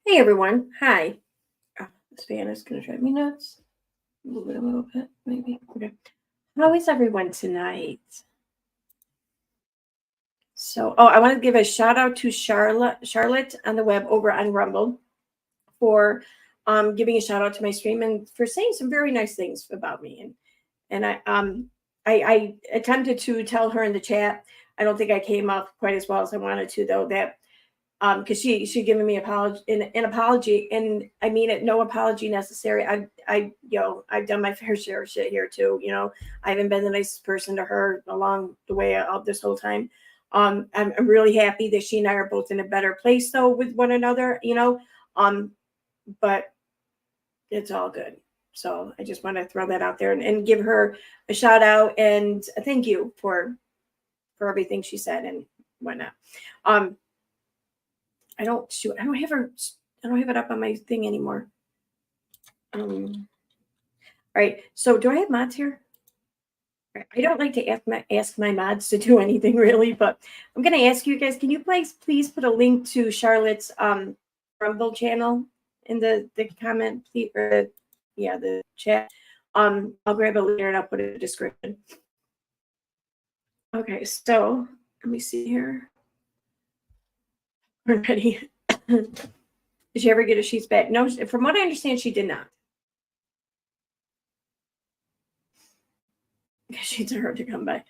Hey everyone, hi. This fan is gonna drive me nuts. Move it a little bit, maybe. Okay. How is everyone tonight? So, I want to give a shout out to Charlotte on the web over on Rumble for giving a shout out to my stream and for saying some very nice things about me. And I attempted to tell her in the chat. I don't think I came off quite as well as I wanted to, though, that because she given me an apology, and I mean it, no apology necessary. I've done my fair share of shit here too. I haven't been the nicest person to her along the way of this whole time. I'm really happy that she and I are both in a better place though with one another. But it's all good. So I just want to throw that out there and give her a shout out and a thank you for everything she said and whatnot. I don't have it up on my thing anymore. All right. So do I have mods here? I don't like to ask my mods to do anything really, but I'm gonna ask you guys, can you please put a link to Charlotte's Rumble channel in the comment, please, or the chat. I'll grab it later and I'll put it in the description. Okay, so let me see here. We're ready. Did she ever get her sheets back? No, from what I understand, she did not. Sheets are hard to come by.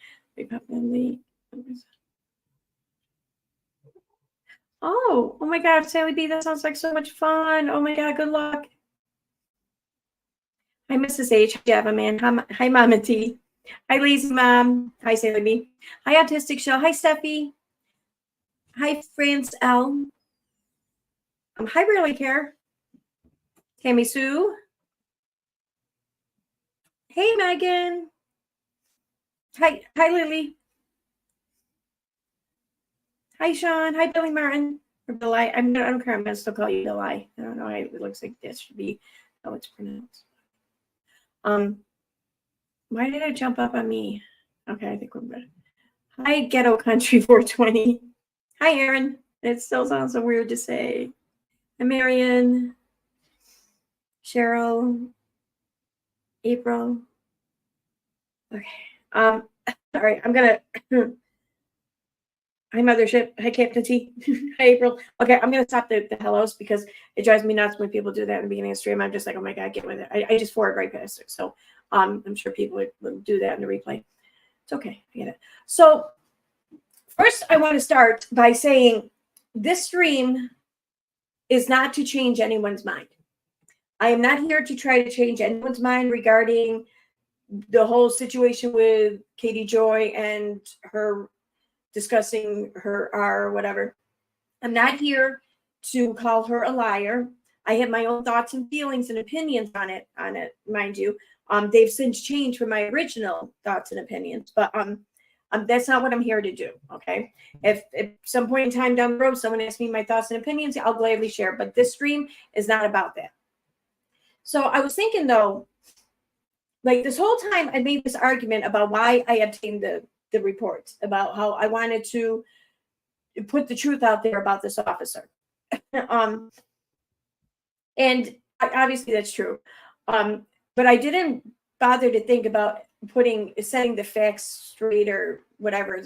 Oh my God, Sally B, that sounds like so much fun. Oh my God, good luck. Hi, Mrs. H. Hi, Java Man. Hi, Mama T. Hi, Lazy Mom. Hi, Sally B. Hi, Autistic Shell. Hi, Steffi. Hi, France L. Hi, Really Care. Tammy Sue. Hey, Megan. Hi, Lily. Hi, Sean. Hi, Billy Martin. Or Bill I. I don't care. I'm going to still call you Bill I. I don't know. It looks like this should be how it's pronounced. Why did it jump up on me? Okay, I think we're good. Hi, Ghetto Country 420. Hi, Aaron. It still sounds so weird to say. Hi, Marion. Cheryl. April. Okay. All right, I'm gonna. Hi, Mothership. Hi, Captain T. Hi, April. Okay, I'm gonna stop the hellos because it drives me nuts when people do that in the beginning of the stream. I'm just like, oh my God, get with it. I just forward right past it. So I'm sure people will do that in the replay. It's okay. I get it. So first, I want to start by saying this stream is not to change anyone's mind. I am not here to try to change anyone's mind regarding the whole situation with Katie Joy and her discussing her or whatever. I'm not here to call her a liar. I have my own thoughts and feelings and opinions on it, mind you. They've since changed from my original thoughts and opinions, but that's not what I'm here to do. Okay. If at some point in time down the road, someone asks me my thoughts and opinions, I'll gladly share, but this stream is not about that. So I was thinking though, like this whole time I made this argument about why I obtained the reports, about how I wanted to put the truth out there about this officer. And obviously that's true. But I didn't bother to think about setting the facts straight or whatever,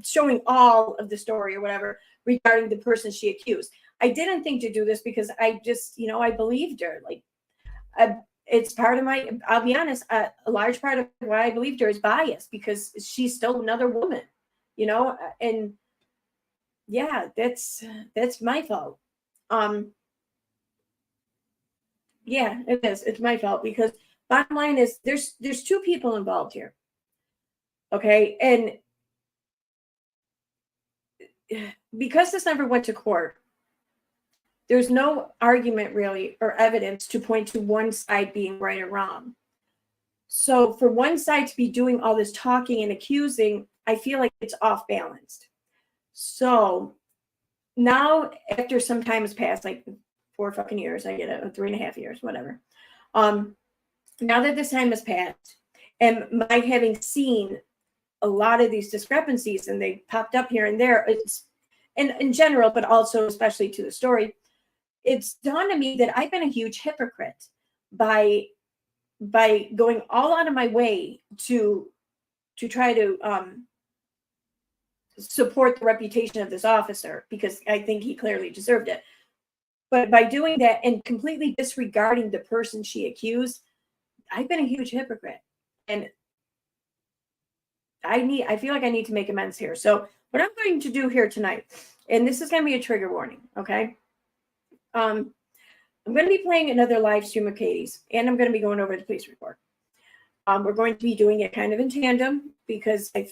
showing all of the story or whatever regarding the person she accused. I didn't think to do this because I just, I believed her. Like, it's part of I'll be honest, a large part of why I believed her is bias because she's still another woman, and yeah, that's my fault. Yeah, it is. It's my fault because bottom line is there's two people involved here. Okay. And because this never went to court, there's no argument really or evidence to point to one side being right or wrong. So for one side to be doing all this talking and accusing, I feel like it's off balanced. So now after some time has passed, like 4 fucking years, I get it, 3.5 years, whatever. Now that this time has passed, and my having seen a lot of these discrepancies, and they popped up here and there, it's and in general, but also especially to the story, it's dawned on me that I've been a huge hypocrite by going all out of my way to try to support the reputation of this officer, because I think he clearly deserved it. But by doing that and completely disregarding the person she accused, I've been a huge hypocrite. And I feel like I need to make amends here. So what I'm going to do here tonight, and this is going to be a trigger warning, okay? I'm going to be playing another live stream of Katie's, and I'm going to be going over the police report. We're going to be doing it kind of in tandem because I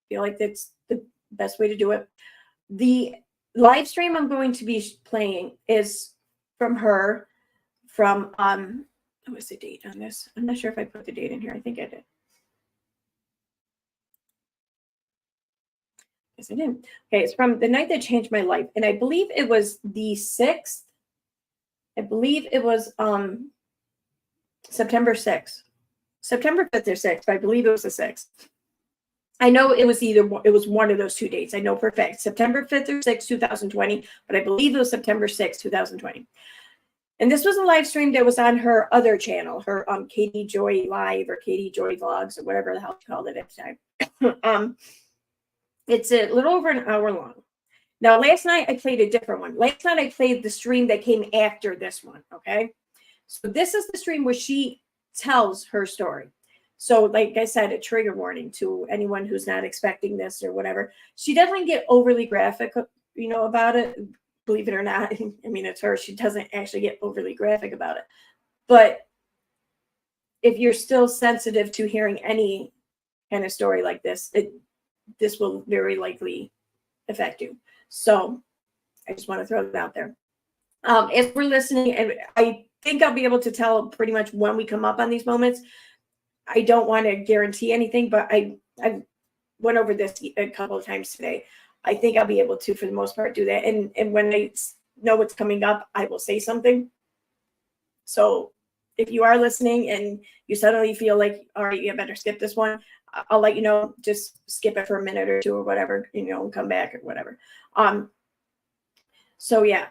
feel like that's the best way to do it. The live stream I'm going to be playing is from her, from, what's the date on this? I'm not sure if I put the date in here. I think I did. Yes, I did. Okay, it's from the night that changed my life. And I believe it was the 6th. I believe it was September 6th. September 5th or 6th, but I believe it was the 6th. I know it was one of those 2 dates. I know for a fact, September 5th or 6th, 2020, but I believe it was September 6th, 2020. And this was a live stream that was on her other channel, her Katie Joy Live or Katie Joy Vlogs or whatever the hell she called it at the time. It's a little over an hour long. Now, last night I played a different one. Last night I played the stream that came after this one, okay? So this is the stream where she tells her story. So like I said, a trigger warning to anyone who's not expecting this or whatever. She doesn't get overly graphic, about it. Believe it or not. I mean, it's her. She doesn't actually get overly graphic about it. But if you're still sensitive to hearing any kind of story like this, this will very likely affect you. So I just want to throw that out there. As we're listening, and I think I'll be able to tell pretty much when we come up on these moments. I don't want to guarantee anything, but I went over this a couple of times today. I think I'll be able to, for the most part, do that. And when I know what's coming up, I will say something. So if you are listening and you suddenly feel like, all right, you better skip this one, I'll let you know. Just skip it for a minute or two or whatever, and come back or whatever. So yeah.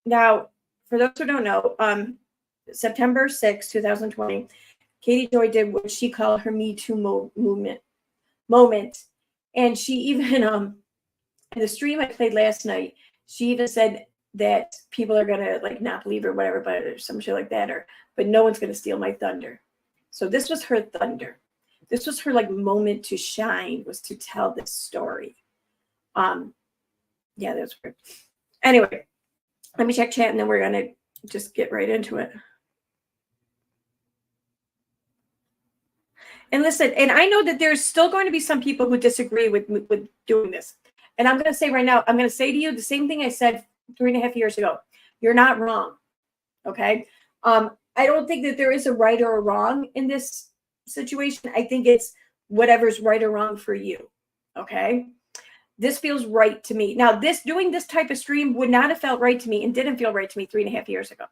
Now, for those who don't know, September 6, 2020, Katie Joy did what she called her Me Too moment. And she even, in the stream I played last night, she even said that people are going to like not believe her or whatever, but or some shit like that, but no one's going to steal my thunder. So this was her thunder. This was her like moment to shine, was to tell this story. Yeah, that's weird. Anyway, let me check chat and then we're going to just get right into it. And listen, and I know that there's still going to be some people who disagree with doing this. And I'm going to say right now, I'm going to say to you the same thing I said 3.5 years ago. You're not wrong. Okay. I don't think that there is a right or a wrong in this situation. I think it's whatever's right or wrong for you. Okay. This feels right to me. Now, doing this type of stream would not have felt right to me and didn't feel right to me 3.5 years ago.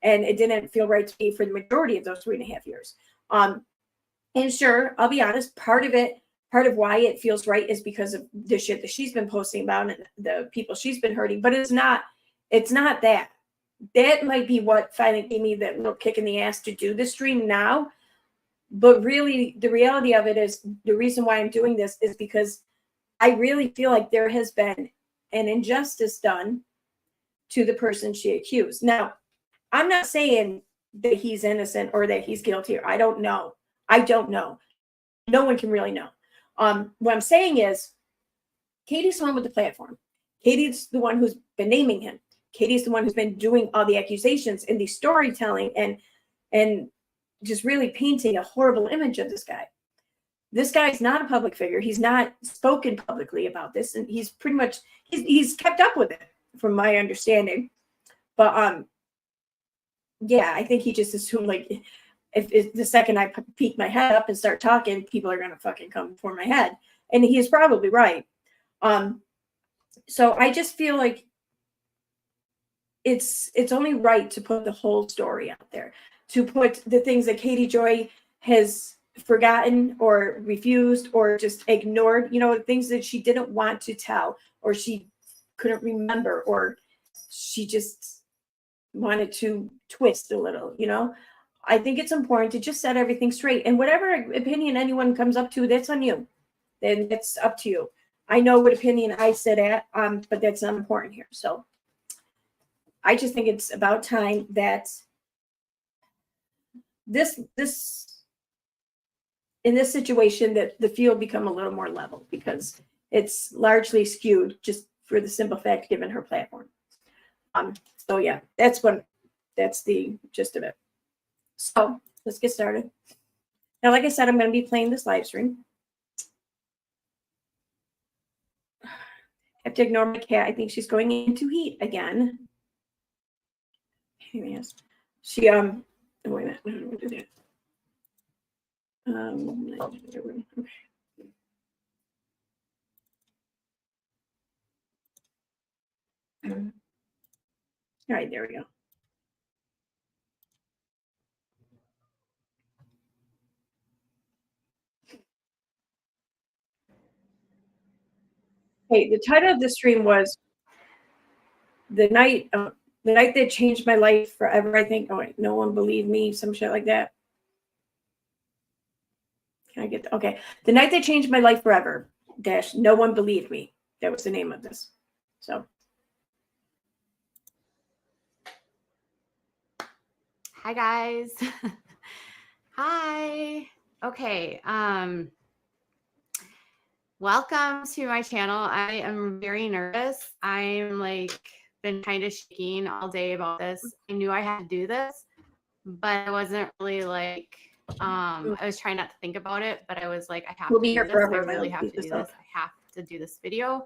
And it didn't feel right to me for the majority of those 3.5 years. And sure, I'll be honest, part of why it feels right is because of the shit that she's been posting about and the people she's been hurting. But it's not that. That might be what finally gave me that little kick in the ass to do the stream now. But really, the reality of it is the reason why I'm doing this is because I really feel like there has been an injustice done to the person she accused. Now, I'm not saying that he's innocent or that he's guilty. I don't know. No one can really know. What I'm saying is Katie's the one with the platform. Katie's the one who's been naming him. Katie's the one who's been doing all the accusations and the storytelling and just really painting a horrible image of this guy. This guy's not a public figure. He's not spoken publicly about this. And he's pretty much, he's kept up with it from my understanding. But yeah, I think he just assumed like, if the second I peek my head up and start talking, people are going to fucking come for my head. And he is probably right. So I just feel like it's only right to put the whole story out there, to put the things that Katie Joy has forgotten or refused or just ignored, things that she didn't want to tell or she couldn't remember or she just wanted to twist a little, you know. I think it's important to just set everything straight. And whatever opinion anyone comes up to, that's on you. Then it's up to you. I know what opinion I sit at, but that's not important here. So I just think it's about time that this in this situation that the field become a little more level, because it's largely skewed just for the simple fact given her platform. So yeah, that's the gist of it. So let's get started. Now, like I said, I'm going to be playing this live stream. I have to ignore my cat. I think she's going into heat again. Yes. She wait a minute. I'm going to do that. Okay. All right, there we go. Hey, the title of the stream was the night that changed my life forever. I think. Oh wait, no one believed me. Some shit like that. Can I get okay? The night that changed my life forever. Dash. No one believed me. That was the name of this. So. Hi guys. Hi. Okay. Welcome to my channel. I am very nervous. I'm like been kind of shaking all day about this. I knew I had to do this, but I wasn't really like I was trying not to think about it, but I was like, I have to do this. I really have to do this. I have to do this video.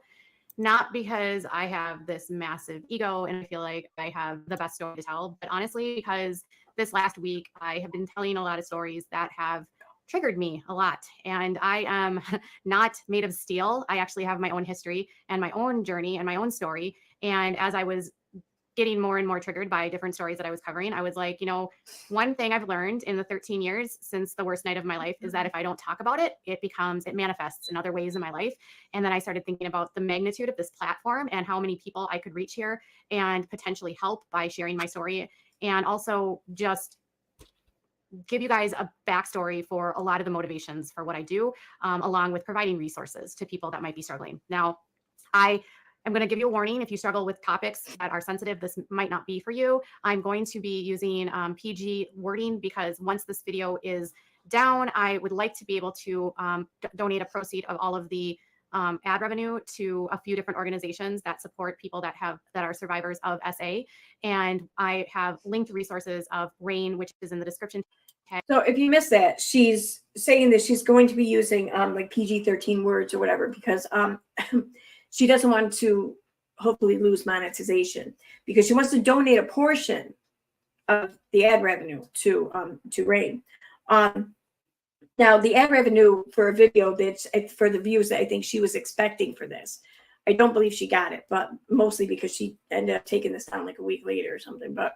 Not because I have this massive ego and I feel like I have the best story to tell, but honestly, because this last week I have been telling a lot of stories that have triggered me a lot. And I am not made of steel. I actually have my own history and my own journey and my own story. And as I was getting more and more triggered by different stories that I was covering, I was like, you know, one thing I've learned in the 13 years since the worst night of my life is that if I don't talk about it, it manifests in other ways in my life. And then I started thinking about the magnitude of this platform and how many people I could reach here and potentially help by sharing my story. And also just give you guys a backstory for a lot of the motivations for what I do, along with providing resources to people that might be struggling. Now, I'm going to give you a warning. If you struggle with topics that are sensitive, this might not be for you. I'm going to be using PG wording because once this video is down, I would like to be able to donate a proceed of all of the ad revenue to a few different organizations that support people that are survivors of SA. And I have linked resources of RAIN, which is in the description. So if you missed that, she's saying that she's going to be using like PG-13 words or whatever because she doesn't want to hopefully lose monetization because she wants to donate a portion of the ad revenue to RAIN. Now the ad revenue for a video that's for the views that I think she was expecting for this, I don't believe she got it, but mostly because she ended up taking this down like a week later or something. But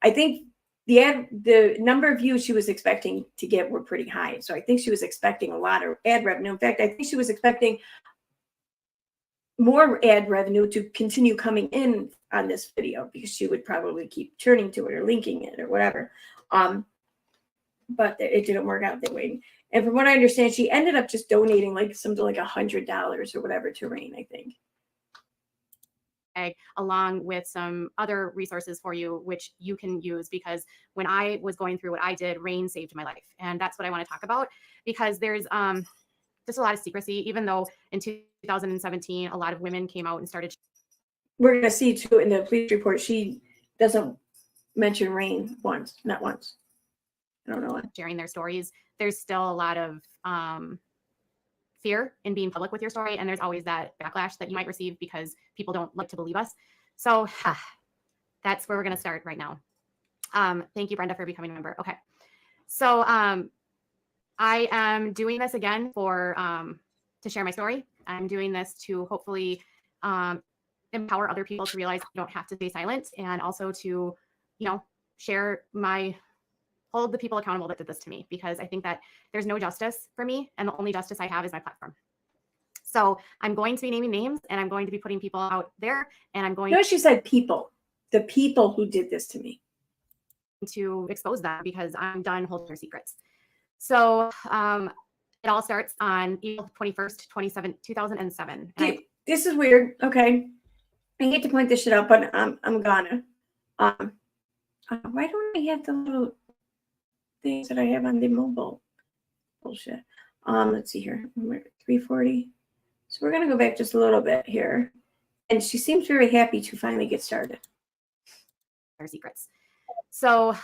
I think the number of views she was expecting to get were pretty high. So I think she was expecting a lot of ad revenue. In fact, I think she was expecting more ad revenue to continue coming in on this video because she would probably keep turning to it or linking it or whatever. But it didn't work out that way. And from what I understand, she ended up just donating like something like $100 or whatever to RAIN, I think. Along with some other resources for you, which you can use because when I was going through what I did, RAIN saved my life. And that's what I want to talk about because there's just a lot of secrecy, even though in 2017, a lot of women came out and started. We're going to see too in the police report, she doesn't mention RAIN once, not once. I don't know. Sharing their stories. There's still a lot of fear in being public with your story. And there's always that backlash that you might receive because people don't like to believe us. So that's where we're going to start right now. Thank you, Brenda, for becoming a member. Okay. So I am doing this again to share my story. I'm doing this to hopefully empower other people to realize you don't have to stay silent and also to, hold the people accountable that did this to me because I think that there's no justice for me and the only justice I have is my platform. So I'm going to be naming names and I'm going to be putting people out there and I'm going. No, she said people. the people who did this to me. To expose them because I'm done holding their secrets. So it all starts on April 21st, 2007. This is weird. Okay. I hate to point this shit out, but I'm gonna. Why don't I have the little things that I have on the mobile? Bullshit. Let's see here. 340. So we're gonna go back just a little bit here. And she seems very happy to finally get started. Their secrets. So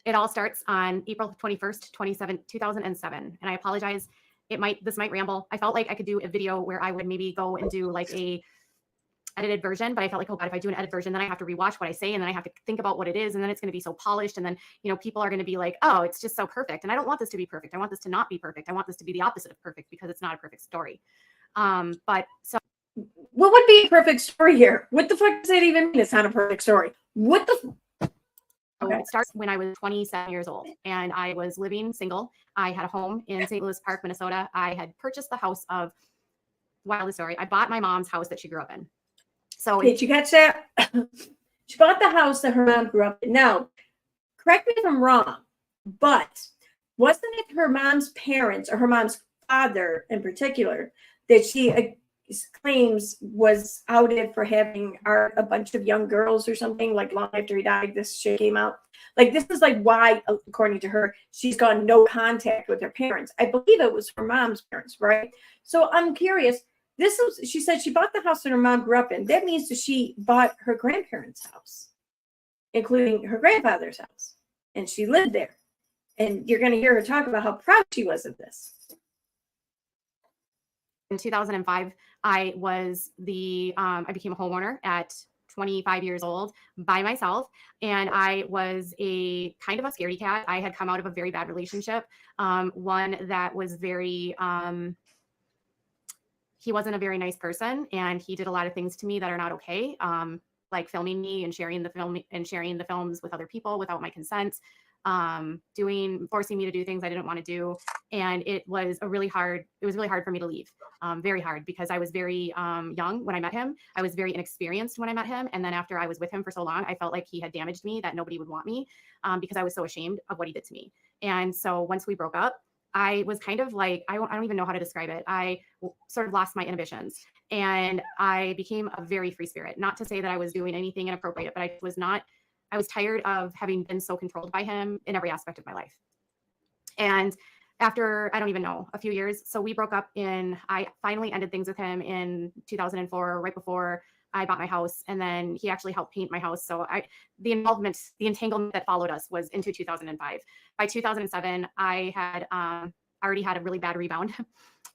it all starts on April 21st, 2007. And I apologize. This might ramble. I felt like I could do a video where I would maybe go and do like a edited version, but I felt like, oh God, if I do an edited version, then I have to rewatch what I say, and then I have to think about what it is, and then it's going to be so polished, and then, you know, people are going to be like, oh, it's just so perfect. And I don't want this to be perfect. I want this to not be perfect. I want this to be the opposite of perfect because it's not a perfect story. But so what would be a perfect story here? What the fuck does that even mean? It's not a perfect story. What the Okay. It starts when I was 27 years old and I was living single. I had a home in St. Louis Park, Minnesota. I had purchased the house of, wildest story, I bought my mom's house that she grew up in. So did you catch that? She bought the house that her mom grew up in. Now, correct me if I'm wrong, but wasn't it her mom's parents or her mom's father in particular that she claims was outed for having a bunch of young girls or something, like long after he died, this shit came out? Like, this is like why, according to her, she's gone no contact with her parents. I believe it was her mom's parents, right? So I'm curious. She said she bought the house that her mom grew up in. That means that she bought her grandparents' house, including her grandfather's house. And she lived there. And you're going to hear her talk about how proud she was of this. In 2005, I became a homeowner at 25 years old by myself. And I was a kind of a scaredy cat. I had come out of a very bad relationship. One that was very, he wasn't a very nice person, and he did a lot of things to me that are not okay. Like filming me and sharing the films with other people without my consent, forcing me to do things I didn't want to do. And it was really hard for me to leave. Very hard, because I was very young when I met him. I was very inexperienced when I met him. And then after I was with him for so long, I felt like he had damaged me, that nobody would want me, because I was so ashamed of what he did to me. And so once we broke up, I was kind of like, I don't even know how to describe it. I sort of lost my inhibitions and I became a very free spirit. Not to say that I was doing anything inappropriate, but I was tired of having been so controlled by him in every aspect of my life. And after, I don't even know, a few years, so we broke up I finally ended things with him in 2004, right before I bought my house. And then he actually helped paint my house. So the entanglement that followed us was into 2005. By 2007, I had already had a really bad rebound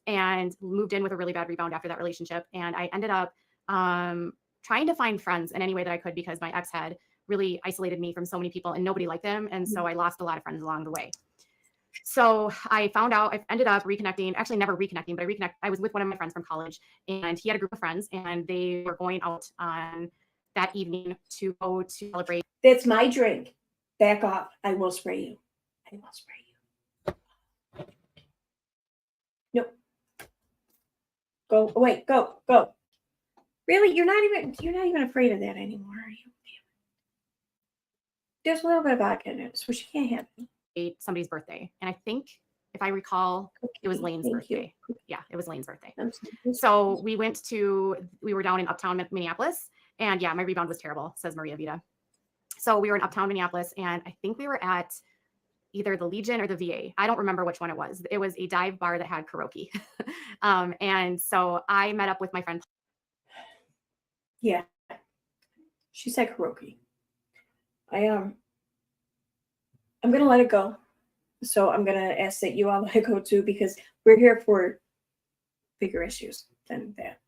and moved in with a really bad rebound after that relationship. And I ended up trying to find friends in any way that I could, because my ex had really isolated me from so many people and nobody liked him. And so I lost a lot of friends along the way. So I found out, I ended up reconnecting, actually never reconnecting, but I was with one of my friends from college, and he had a group of friends and they were going out on that evening to go to celebrate. That's my drink. Back off. I will spray you. I will spray you. Nope. Go away. Go. Really? You're not even afraid of that anymore, are you? There's a little bit of vodka in it, so she can't have it. Somebody's birthday, and I think, if I recall, it was Lane's birthday. Yeah, it was Lane's birthday. So we were down in uptown Minneapolis, and yeah, my rebound was terrible, says Maria Vita. So we were in uptown Minneapolis, and I think we were at either the Legion or the VA. I don't remember which one it was. It was a dive bar that had karaoke. And so I met up with my friend. Yeah, she said karaoke. I'm going to let it go. So I'm going to ask that you all let it go too, because we're here for bigger issues than that.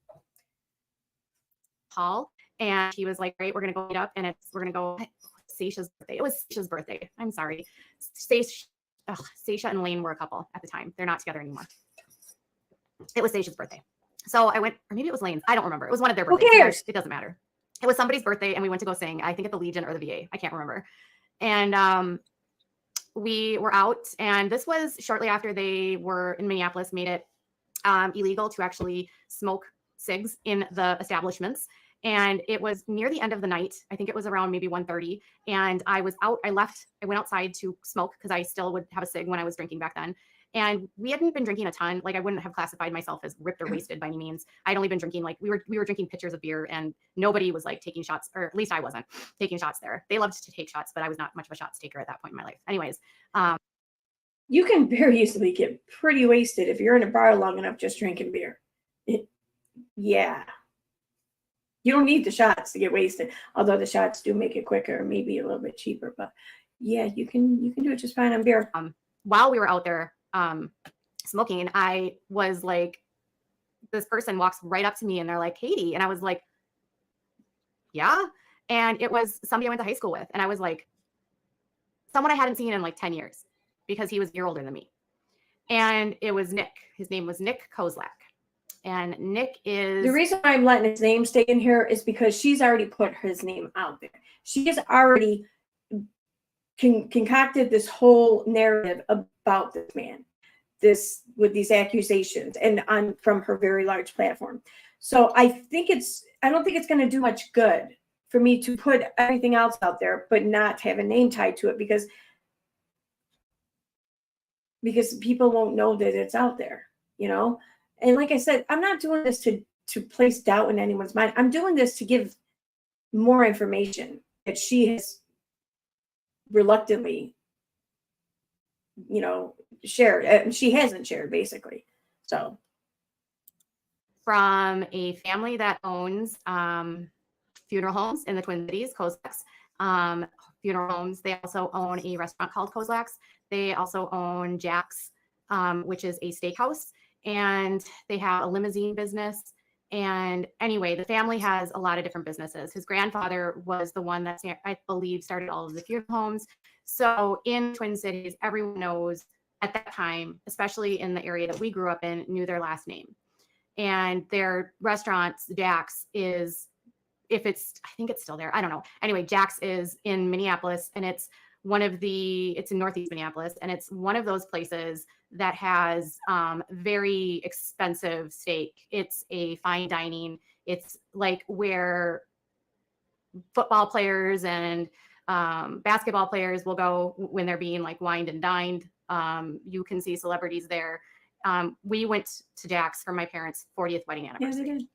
Paul, and he was like, great, we're going to go meet up, and we're going to go Seisha's birthday. It was Seisha's birthday. I'm sorry. Seisha and Lane were a couple at the time. They're not together anymore. It was Seisha's birthday. So I went, or maybe it was Lane's. I don't remember. It was one of their birthdays. Who cares? It doesn't matter. It was somebody's birthday, and we went to go sing, I think at the Legion or the VA. I can't remember. And we were out, and this was shortly after they were in Minneapolis, made it illegal to actually smoke cigs in the establishments. And it was near the end of the night. I think it was around maybe 1:30. And I was out. I went outside to smoke because I still would have a cig when I was drinking back then. And we hadn't been drinking a ton. Like I wouldn't have classified myself as ripped or wasted by any means. I'd only been drinking, like we were drinking pitchers of beer, and nobody was like taking shots, or at least I wasn't taking shots there. They loved to take shots, but I was not much of a shots taker at that point in my life. Anyways, you can very easily get pretty wasted if you're in a bar long enough just drinking beer. Yeah. You don't need the shots to get wasted, although the shots do make it quicker, maybe a little bit cheaper. But yeah, you can do it just fine on beer. While we were out there smoking, I was like, this person walks right up to me and they're like, Katie. And I was like, yeah. And it was somebody I went to high school with. And I was like, someone I hadn't seen in like 10 years because he was a year older than me. And it was Nick. His name was Nick Kozlak. And Nick is... The reason why I'm letting his name stay in here is because she's already put his name out there. She has already concocted this whole narrative about this man, with these accusations, and from her very large platform. So I don't think it's going to do much good for me to put everything else out there, but not have a name tied to it, because people won't know that it's out there, you know? And like I said, I'm not doing this to place doubt in anyone's mind. I'm doing this to give more information that she has reluctantly, shared. And she hasn't shared, basically. So, from a family that owns funeral homes in the Twin Cities, Kozlak's funeral homes. They also own a restaurant called Kozlak's. They also own Jack's, which is a steakhouse. And they have a limousine business. And anyway, the family has a lot of different businesses. His grandfather was the one that I believe started all of the funeral homes. So in Twin Cities, everyone knows at that time, especially in the area that we grew up in, knew their last name. And their restaurants, Jack's, is, I think it's still there. I don't know. Anyway, Jack's is in Minneapolis, and it's in Northeast Minneapolis. And it's one of those places that has very expensive steak. It's a fine dining. It's like where football players and basketball players will go when they're being like wined and dined. You can see celebrities there. We went to Jack's for my parents' 40th wedding anniversary. Yeah, they did.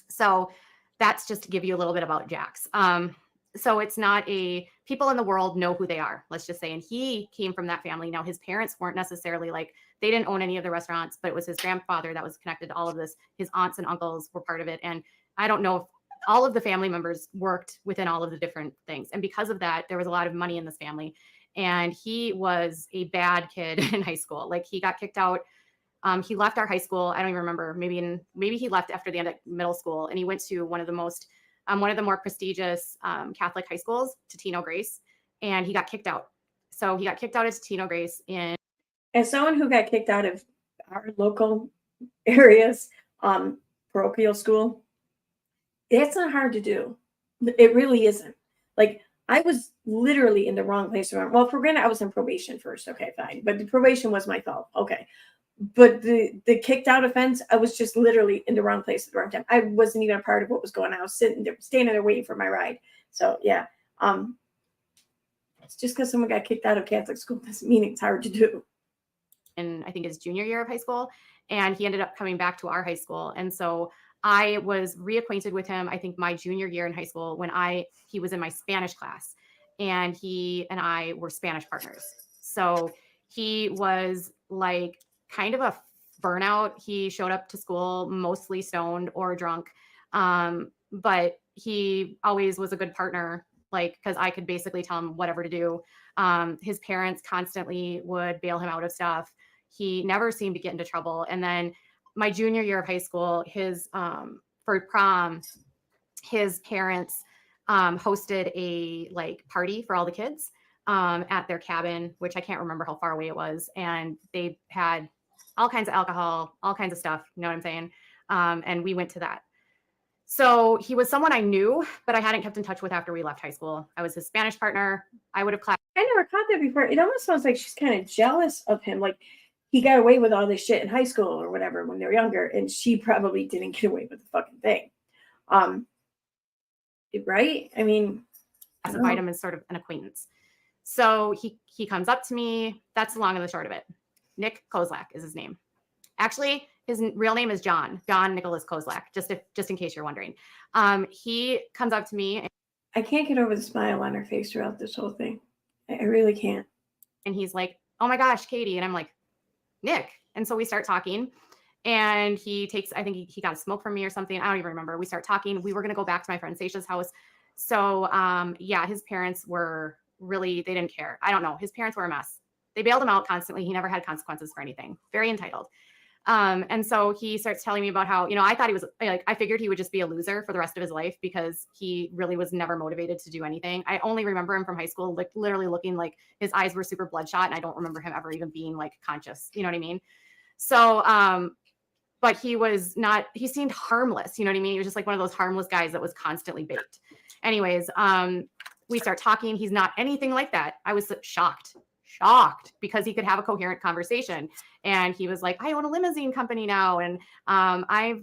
So that's just to give you a little bit about Jack's. So it's not people in the world know who they are, let's just say. And he came from that family. Now, his parents weren't necessarily they didn't own any of the restaurants, but it was his grandfather that was connected to all of this. His aunts and uncles were part of it. And I don't know if all of the family members worked within all of the different things. And because of that, there was a lot of money in this family. And he was a bad kid in high school. Like, he got kicked out. He left our high school. I don't even remember. Maybe he left after the end of middle school, and he went to one of the more prestigious Catholic high schools, Totino Grace, and he got kicked out. So he got kicked out of Totino Grace. As someone who got kicked out of our local areas, parochial school, that's not hard to do. It really isn't. Like, I was literally in the wrong place. Well, for granted, I was in probation first. Okay, fine. But the probation was my fault. Okay. But the kicked out offense, I was just literally in the wrong place at the wrong time. I wasn't even a part of what was going on. I was standing there waiting for my ride. So yeah, it's just because someone got kicked out of Catholic school doesn't mean it's hard to do. And I think his junior year of high school, and he ended up coming back to our high school. And so I was reacquainted with him, I think my junior year in high school, when he was in my Spanish class, and he and I were Spanish partners. So he was like kind of a burnout. He showed up to school mostly stoned or drunk. But he always was a good partner, because I could basically tell him whatever to do. His parents constantly would bail him out of stuff. He never seemed to get into trouble. And then my junior year of high school, for prom, his parents hosted a party for all the kids at their cabin, which I can't remember how far away it was. And they had all kinds of alcohol, all kinds of stuff. You know what I'm saying? And we went to that. So he was someone I knew, but I hadn't kept in touch with after we left high school. I was his Spanish partner. I would have classed. I never caught that before. It almost sounds like she's kind of jealous of him. Like, he got away with all this shit in high school or whatever when they were younger, and she probably didn't get away with the fucking thing. right? I mean, classified him as sort of an acquaintance. So he comes up to me. That's the long and the short of it. Nick Kozlak is his name. Actually, his real name is John Nicholas Kozlak, just in case you're wondering. He comes up to me. And I can't get over the smile on her face throughout this whole thing. I really can't. And he's like, "Oh my gosh, Katie." And I'm like, "Nick." And so we start talking. And he takes, I think he got a smoke from me or something. I don't even remember. We start talking. We were going to go back to my friend Sasha's house. So yeah, his parents were really, they didn't care. I don't know. His parents were a mess. They bailed him out constantly. He never had consequences for anything. Very entitled. And so he starts telling me about how, I thought he was like, I figured he would just be a loser for the rest of his life because he really was never motivated to do anything. I only remember him from high school, like literally looking like his eyes were super bloodshot. And I don't remember him ever even being like conscious. You know what I mean? So, but he seemed harmless. You know what I mean? He was just like one of those harmless guys that was constantly baked. Anyways, we start talking. He's not anything like that. I was shocked because he could have a coherent conversation. And he was like, I own a limousine company now. And I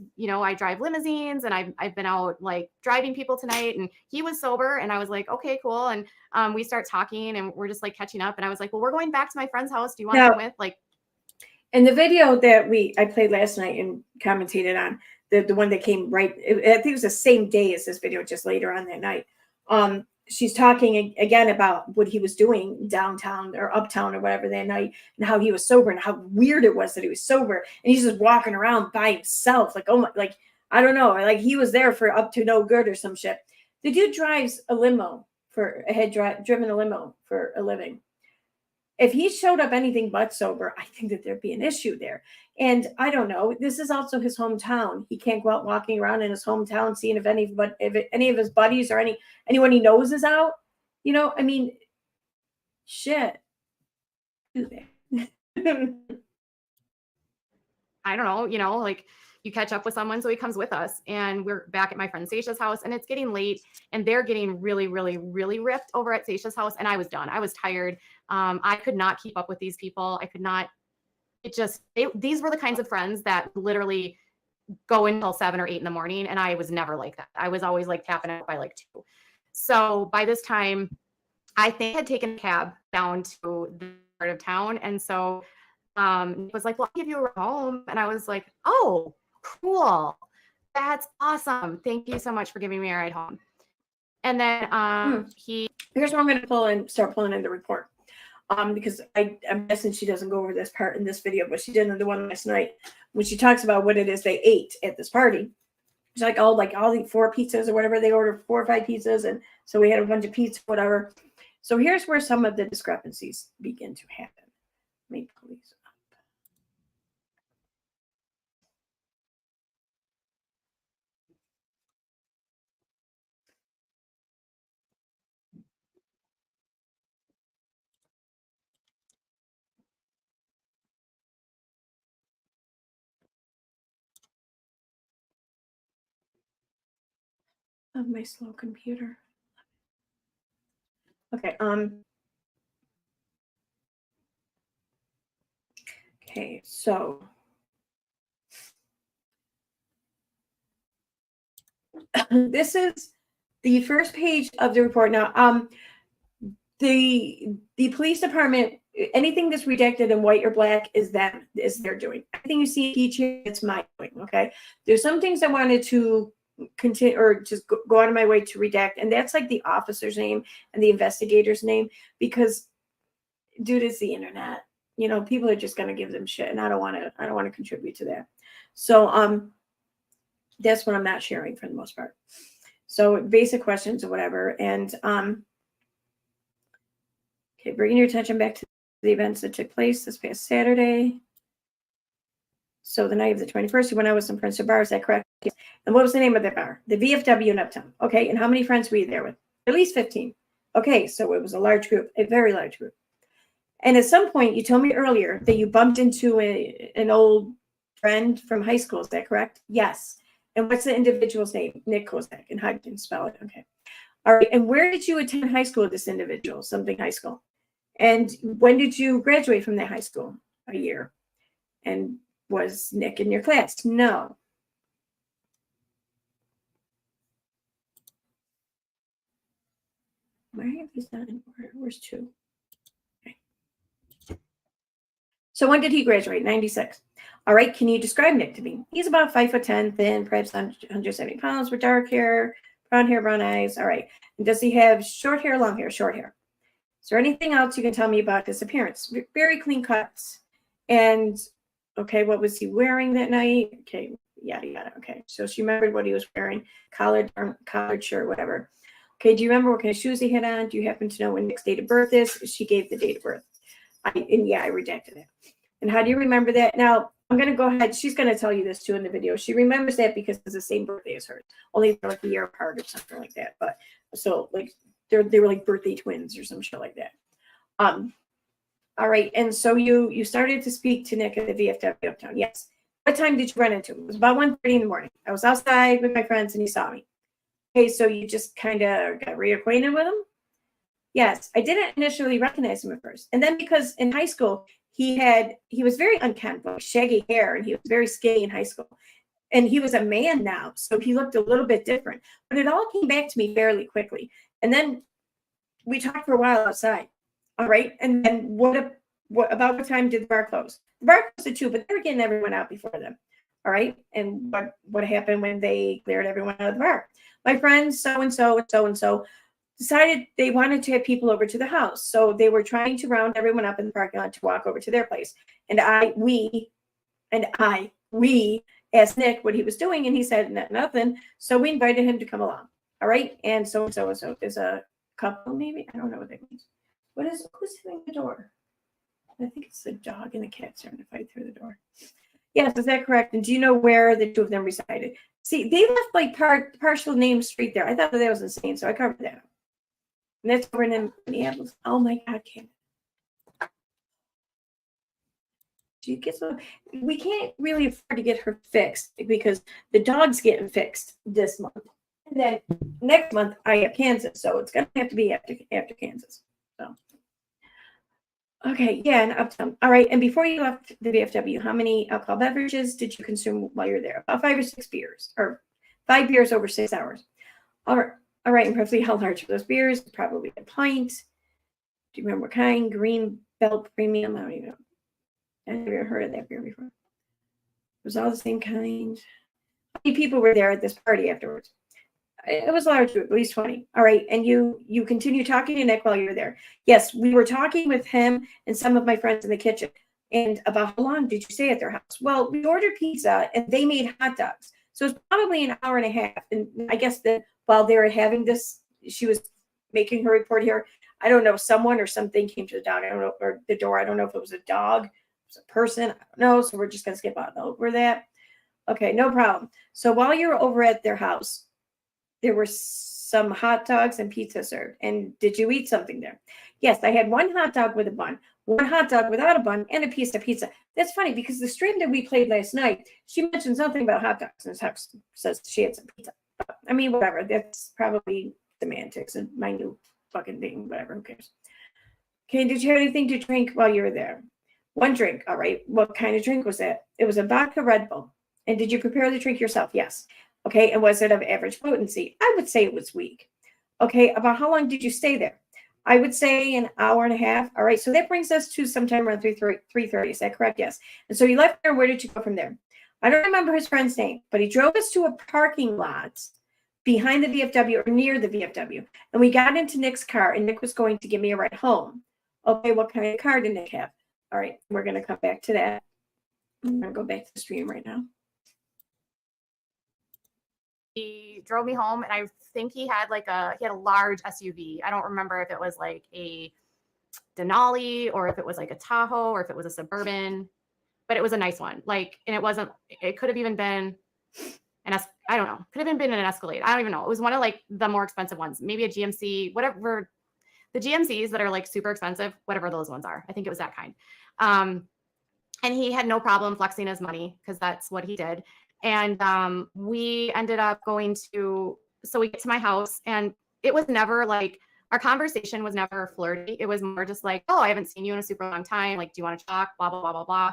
drive limousines and I've been out like driving people tonight. And he was sober. And I was like, okay, cool. And we start talking and we're just like catching up. And I was like, well, we're going back to my friend's house. Do you want to come with? Like, in the video that I played last night and commentated on, the one that came right, I think it was the same day as this video, just later on that night. She's talking again about what he was doing downtown or uptown or whatever that night, and how he was sober and how weird it was that he was sober and he's just walking around by himself, like, oh my, like, I don't know, like he was there for up to no good or some shit. The dude drives a limo driven a limo for a living. If he showed up anything but sober, I think that there'd be an issue there. And I don't know. This is also his hometown. He can't go out walking around in his hometown seeing if any of his buddies or anyone he knows is out. I mean, shit. I don't know, like you catch up with someone. So he comes with us and we're back at my friend Sasha's house and it's getting late and they're getting really, really, really ripped over at Sasha's house. And I was done. I was tired. I could not keep up with these people. I could not, these were the kinds of friends that literally go until 7 or 8 in the morning. And I was never like that. I was always like tapping out by like 2. So by this time, I think I had taken a cab down to the part of town. And so Nick was like, well, I'll give you a ride home. And I was like, oh, cool. That's awesome. Thank you so much for giving me a ride home. And then here's where I'm going to start pulling in the report. Because I'm guessing she doesn't go over this part in this video, but she did in the one last night when she talks about what it is they ate at this party. She's like, all the 4 pizzas or whatever, they ordered 4 or 5 pizzas. And so we had a bunch of pizza, whatever. So here's where some of the discrepancies begin to happen. Let me pull these up. Of my slow computer. Okay. Okay, so this is the first page of the report. Now, the police department, anything that's redacted in white or black is their doing. Anything you see teaching, it's my doing. Okay. There's some things I wanted to continue or just go out of my way to redact, and that's like the officer's name and the investigator's name, because dude, it's the internet. People are just gonna give them shit, and I don't want to contribute to that. So that's what I'm not sharing for the most part. So basic questions or whatever, and okay, bringing your attention back to the events that took place this past Saturday. So the night of the 21st, you went out with some friends to a bar. Is that correct? And what was the name of that bar? The VFW in Uptown. Okay, and how many friends were you there with? At least 15. Okay, so it was a large group, a very large group. And at some point, you told me earlier that you bumped into an old friend from high school. Is that correct? Yes. And what's the individual's name? Nick Kozak. And how do you spell it? Okay. All right. And where did you attend high school with this individual? Something high school. And when did you graduate from that high school? A year. And was Nick in your class? No. Why are these not in order? Where's 2? Okay. So when did he graduate? 96. All right. Can you describe Nick to me? He's about 5'10", thin, perhaps 170 pounds, with dark hair, brown eyes. All right. And does he have short hair, long hair? Short hair. Is there anything else you can tell me about his appearance? Very clean cuts. And okay, what was he wearing that night? Okay, yada yada. Okay, so she remembered what he was wearing, collared shirt, whatever. Okay, do you remember what kind of shoes he had on? Do you happen to know when Nick's date of birth is? She gave the date of birth. I redacted it. And how do you remember that? Now, I'm going to go ahead. She's going to tell you this too in the video. She remembers that because it's the same birthday as hers, only they're like a year apart or something like that. But so like they were like birthday twins or some shit like that. All right. And so you started to speak to Nick at the VFW uptown. Yes. What time did you run into him? It was about 1:30 in the morning. I was outside with my friends and he saw me. Okay. So you just kind of got reacquainted with him? Yes. I didn't initially recognize him at first. And then because in high school, he was very unkempt, like shaggy hair, and he was very skinny in high school. And he was a man now, so he looked a little bit different. But it all came back to me fairly quickly. And then we talked for a while outside. All right. And then about what time did the bar close? The bar closed at 2, but they were getting everyone out before them. All right. And what happened when they cleared everyone out of the bar? My friends, so-and-so and so-and-so, decided they wanted to have people over to the house. So they were trying to round everyone up in the parking lot to walk over to their place. And we asked Nick what he was doing, and he said nothing. So we invited him to come along. All right. And so is a couple, maybe. I don't know what that means. Who's hitting the door? I think it's the dog and the cat starting to fight through the door. Yes, is that correct? And do you know where the 2 of them resided? See, they left like partial name street there. I thought that was insane, so I covered that up. And that's over in Minneapolis. Oh my God, Kim. We can't really afford to get her fixed because the dog's getting fixed this month. And then next month I have Kansas, so it's gonna have to be after Kansas. So okay, yeah, and uptown. All right, and before you left the VFW, how many alcohol beverages did you consume while you were there? About 5 or 6 beers, or 5 beers over 6 hours. All right, and roughly how large were those beers? Probably a pint. Do you remember what kind? Green Belt Premium? I don't even know. I've never heard of that beer before. It was all the same kind. How many people were there at this party afterwards? It was a large group, at least 20. All right, and you continue talking to Nick while you were there. Yes, we were talking with him and some of my friends in the kitchen. And about how long did you stay at their house? Well, we ordered pizza and they made hot dogs. So it's probably an hour and a half. And I guess that while they were having this, she was making her report here. I don't know, someone or something came to the dog. I don't know, or the door. I don't know if it was a dog, it was a person. I don't know. So we're just going to skip over that. Okay, no problem. So while you were over at their house, there were some hot dogs and pizza served. And did you eat something there? Yes, I had 1 hot dog with a bun, 1 hot dog without a bun, and a piece of pizza. That's funny because the stream that we played last night, she mentioned something about hot dogs and says she had some pizza. I mean, whatever. That's probably semantics and my new fucking thing. Whatever. Who cares? Okay. Did you have anything to drink while you were there? 1 drink. All right. What kind of drink was that? It was a vodka Red Bull. And did you prepare the drink yourself? Yes. Okay. And was it of average potency? I would say it was weak. Okay. About how long did you stay there? I would say an hour and a half. All right. So that brings us to sometime around 3:30. Is that correct? Yes. And so you left there. Where did you go from there? I don't remember his friend's name, but he drove us to a parking lot behind the VFW or near the VFW. And we got into Nick's car and Nick was going to give me a ride home. Okay. What kind of car did Nick have? All right. We're going to come back to that. I'm going to go back to the stream right now. He drove me home, and I think he had a large SUV. I don't remember if it was like a Denali or if it was like a Tahoe or if it was a Suburban, but it was a nice one. It could have even been I don't know. Could have been an Escalade. I don't even know. It was one of like the more expensive ones, maybe a GMC, whatever the GMCs that are like super expensive, whatever those ones are. I think it was that kind. And he had no problem flexing his money because that's what he did. And we ended up so we get to my house, and it was never like, our conversation was never flirty. It was more just like, oh, I haven't seen you in a super long time. Like, do you want to talk? Blah, blah, blah, blah,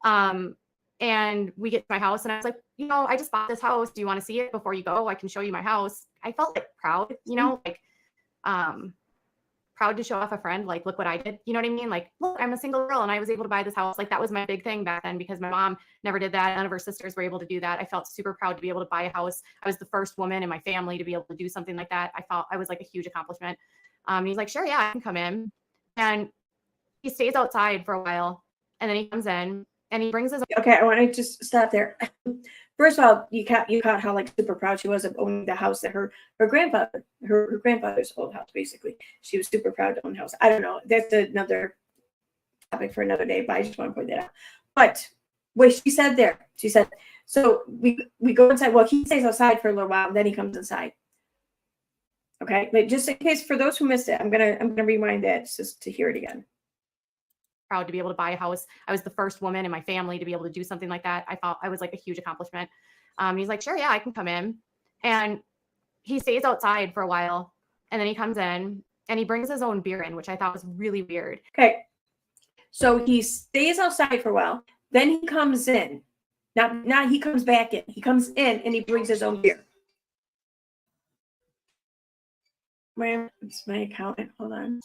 blah. And we get to my house, and I was like, I just bought this house. Do you want to see it before you go? I can show you my house. I felt like proud, like, proud to show off a friend, like, look what I did. You know what I mean? Like, look, I'm a single girl and I was able to buy this house. Like, that was my big thing back then because my mom never did that. None of her sisters were able to do that. I felt super proud to be able to buy a house. I was the first woman in my family to be able to do something like that. I felt I was like a huge accomplishment. He's like, sure, yeah, I can come in. And he stays outside for a while and then he comes in and he brings his. Okay, I want to just stop there. First of all, you caught how like super proud she was of owning the house that her grandfather's old house, basically. She was super proud to own the house. I don't know. That's another topic for another day, but I just want to point that out. But what she said there, she said, so we go inside. Well, he stays outside for a little while, and then he comes inside. Okay, but just in case for those who missed it, I'm gonna rewind that just to hear it again. Proud to be able to buy a house. I was the first woman in my family to be able to do something like that. I felt I was like a huge accomplishment. He's like, sure, yeah, I can come in. And he stays outside for a while. And then he comes in and he brings his own beer in, which I thought was really weird. Okay. So he stays outside for a while. Then he comes in. Now he comes back in. He comes in and he brings his own beer. Where is my accountant? Hold on.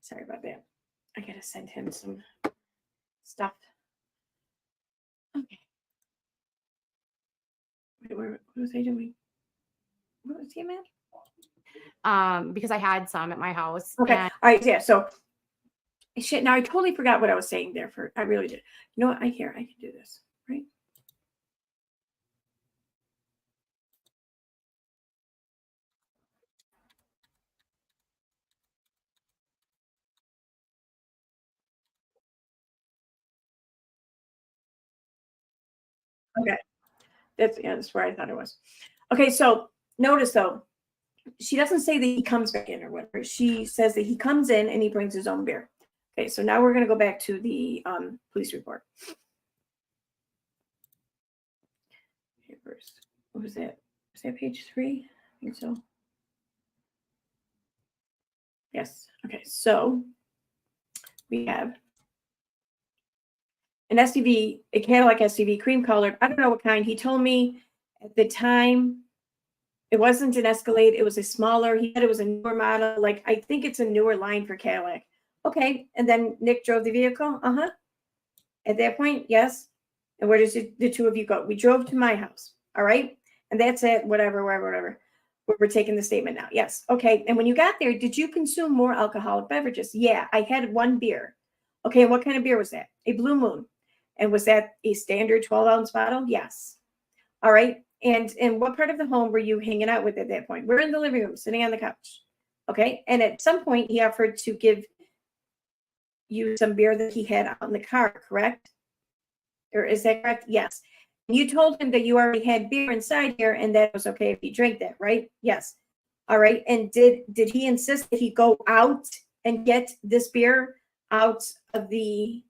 Sorry about that. I gotta send him some stuff. Okay. Wait, what was I doing? What was he at? Because I had some at my house. Okay. And All right. Yeah. So shit. Now I totally forgot what I was saying there. I really did. You know what? I can do this. Right. Okay. That's where I thought it was. Okay. So notice though, she doesn't say that he comes back in or whatever. She says that he comes in and he brings his own beer. Okay. So now we're gonna go back to the police report. Okay, first, what was that? Was that page 3? I think so. Yes. Okay. So we have an SUV, a Cadillac SUV, cream colored. I don't know what kind. He told me at the time it wasn't an Escalade. It was a smaller. He said it was a newer model. Like, I think it's a newer line for Cadillac. Okay. And then Nick drove the vehicle. Uh-huh. At that point, yes. And where does the two of you go? We drove to my house. All right. And that's it. Whatever. We're taking the statement now. Yes. Okay. And when you got there, did you consume more alcoholic beverages? Yeah. I had one beer. Okay. And what kind of beer was that? A Blue Moon. And was that a standard 12-ounce bottle? Yes. All right. And what part of the home were you hanging out with at that point? We're in the living room, sitting on the couch. Okay. And at some point, he offered to give you some beer that he had out in the car, correct? Or is that correct? Yes. And you told him that you already had beer inside here and that was okay if he drank that, right? Yes. All right. And did he insist that he go out and get this beer out of the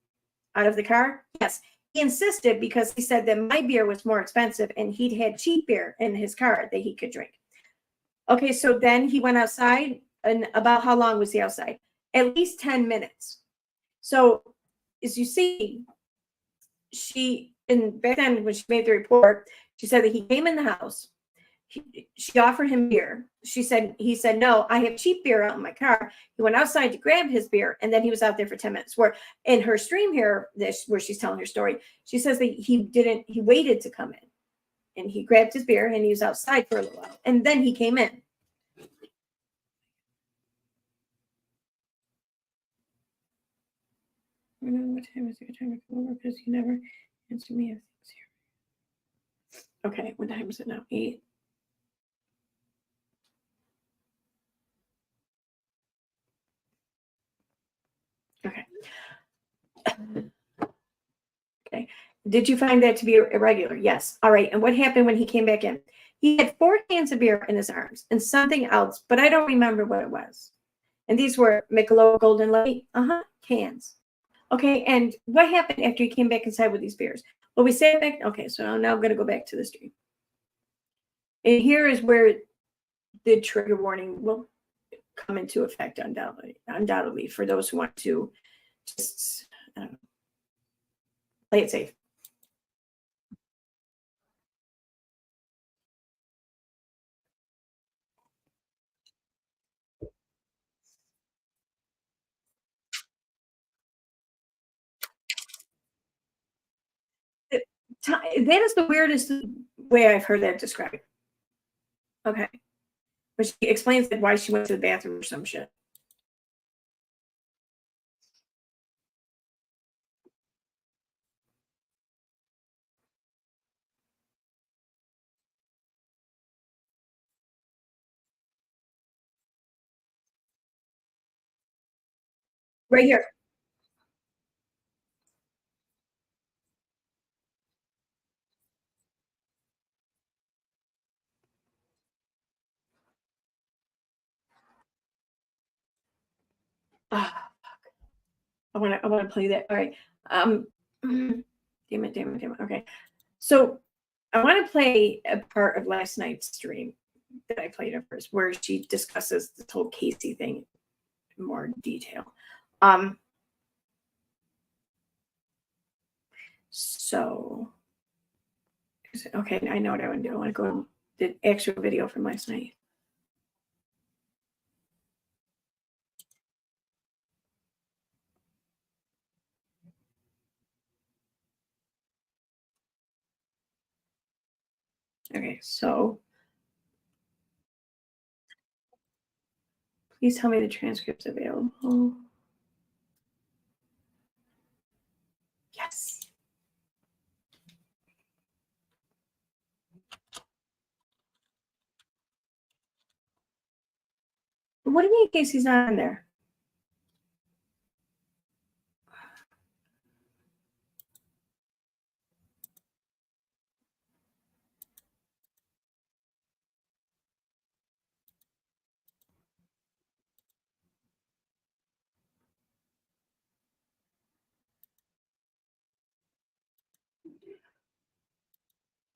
car? Yes. He insisted because he said that my beer was more expensive and he'd had cheap beer in his car that he could drink. Okay, so then he went outside, and about how long was he outside? At least 10 minutes. So as you see, back then when she made the report, she said that he came in the house. She offered him beer. He said, no, I have cheap beer out in my car. He went outside to grab his beer, and then he was out there for 10 minutes. Where in her stream here, where she's telling her story, she says that he waited to come in, and he grabbed his beer, and he was outside for a little while, and then he came in. What time is it? Time to come over because you never answer me. Okay, what time is it now? 8. Did you find that to be irregular? Yes. All right. And what happened when he came back in? He had 4 cans of beer in his arms and something else, but I don't remember what it was. And these were Michelob Golden Light, cans. Okay. And what happened after he came back inside with these beers? Well, we sat back. Okay. So now I'm going to go back to the stream. And here is where the trigger warning will come into effect undoubtedly for those who want to just play it safe. That is the weirdest way I've heard that described. Okay. But she explains that why she went to the bathroom or some shit. Right here. Oh, I want to play that. All right. Damn it. Okay. So I want to play a part of last night's stream that I played at first, where she discusses this whole Casey thing in more detail. So, okay, I know what I want to do. I want to go to the actual video from last night. Okay, so please tell me the transcript's available. Yes. What do you mean Casey's not in there?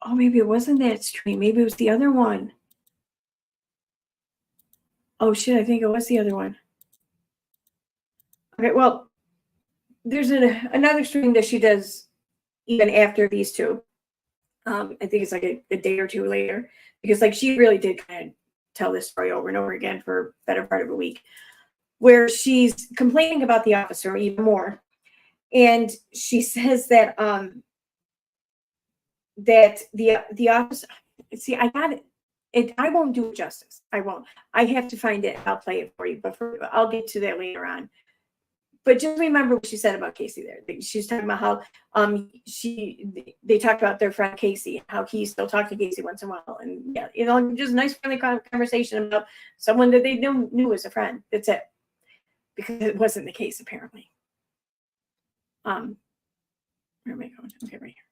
Oh, maybe it wasn't that stream. Maybe it was the other one. Oh shit, I think it was the other one. Okay, well, there's another stream that she does even after these two. I think it's like a day or two later, because like she really did kind of tell this story over and over again for a better part of a week, where she's complaining about the officer even more. And she says that that the officer, see, I got it. I won't do it justice. I won't. I have to find it. I'll play it for you, but I'll get to that later on. But just remember what she said about Casey there. She's talking about how they talked about their friend Casey, how he still talked to Casey once in a while. And yeah, just a nice friendly conversation about someone that they knew as a friend. That's it. Because it wasn't the case apparently. Where am I going? Okay, right here.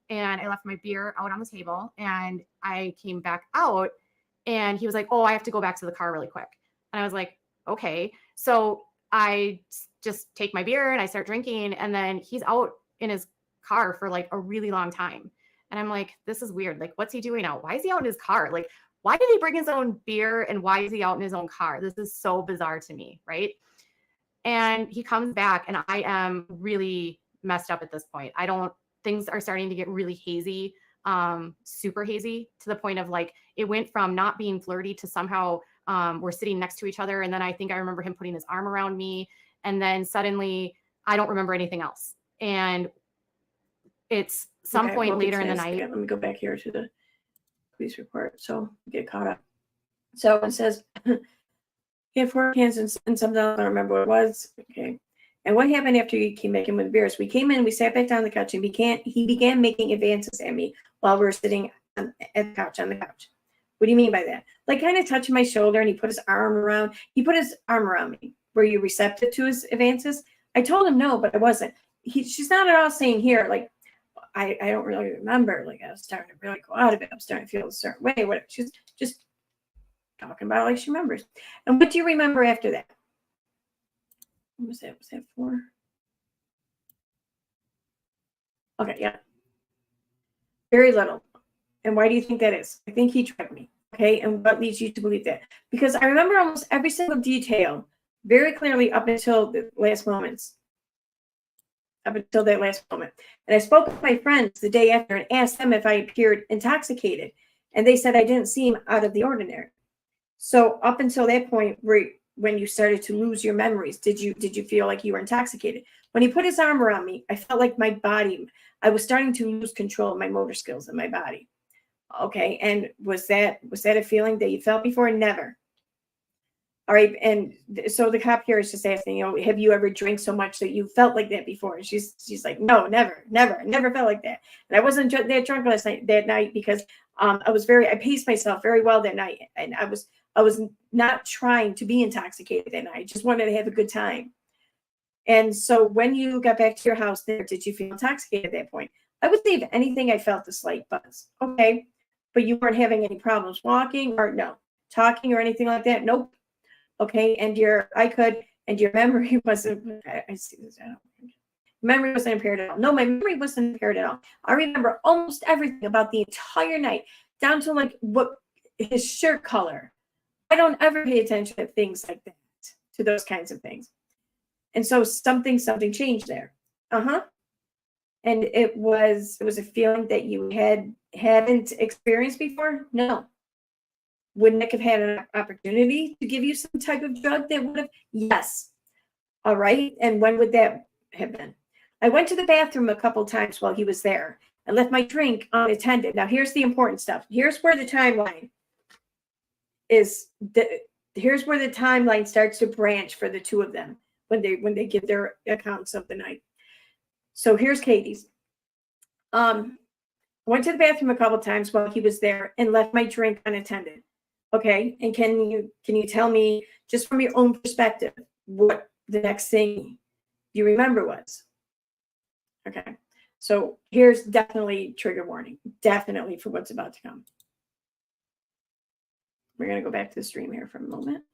And I left my beer out on the table and I came back out and he was like, oh, I have to go back to the car really quick. And I was like, okay. So I just take my beer and I start drinking. And then he's out in his car for like a really long time. And I'm like, this is weird. Like, what's he doing out? Why is he out in his car? Like, why did he bring his own beer? And why is he out in his own car? This is so bizarre to me. Right. And he comes back and I am really messed up at this point. Things are starting to get really hazy, super hazy, to the point of like, it went from not being flirty to somehow we're sitting next to each other. And then I think I remember him putting his arm around me. And then suddenly I don't remember anything else. And it's some point later in the night. Let me go back here to the police report. So get caught up. So it says, he had 4 cans and something else. I don't remember what it was. Okay. And what happened after you came back in with beers? We came in, we sat back down on the couch, and he began making advances at me while we were sitting on the couch. What do you mean by that? Like kind of touching my shoulder, and he put his arm around me. Were you receptive to his advances? I told him no, but I wasn't. She's not at all saying here, like, I don't really remember. Like, I was starting to really go out of it. I'm starting to feel a certain way. Whatever. She's just talking about it like she remembers. And what do you remember after that? What was that? Was that 4? Okay, yeah. Very little. And why do you think that is? I think he drugged me. Okay, and what leads you to believe that? Because I remember almost every single detail very clearly up until the last moments. Up until that last moment. And I spoke with my friends the day after and asked them if I appeared intoxicated. And they said I didn't seem out of the ordinary. So up until that point, when you started to lose your memories, did you feel like you were intoxicated? When he put his arm around me, I felt like my body, I was starting to lose control of my motor skills in my body. Okay, and was that a feeling that you felt before? Never. All right, and so the cop here is just asking, have you ever drank so much that you felt like that before? And she's like, no, never, never felt like that. And I wasn't that drunk that night because I paced myself very well that night, and I was not trying to be intoxicated that night. I just wanted to have a good time. And so when you got back to your house there, did you feel intoxicated at that point? I would say if anything, I felt a slight buzz. Okay, but you weren't having any problems walking or no talking or anything like that? Nope. Okay, and your memory wasn't. I see this. Memory wasn't impaired at all. No, my memory wasn't impaired at all. I remember almost everything about the entire night, down to like what his shirt color. I don't ever pay attention to things like that, to those kinds of things. And so something changed there. And it was a feeling that you hadn't experienced before. No. Would Nick have had an opportunity to give you some type of drug that would have? Yes. All right. And when would that have been? I went to the bathroom a couple times while he was there and left my drink unattended. Now, here's the important stuff. Here's where the timeline here's where the timeline starts to branch for the two of them when they give their accounts of the night. So here's Katie's. Went to the bathroom a couple times while he was there and left my drink unattended. Okay, and can you tell me, just from your own perspective, what the next thing you remember was? Okay, so here's definitely trigger warning, definitely for what's about to come. We're going to go back to the stream here for a moment.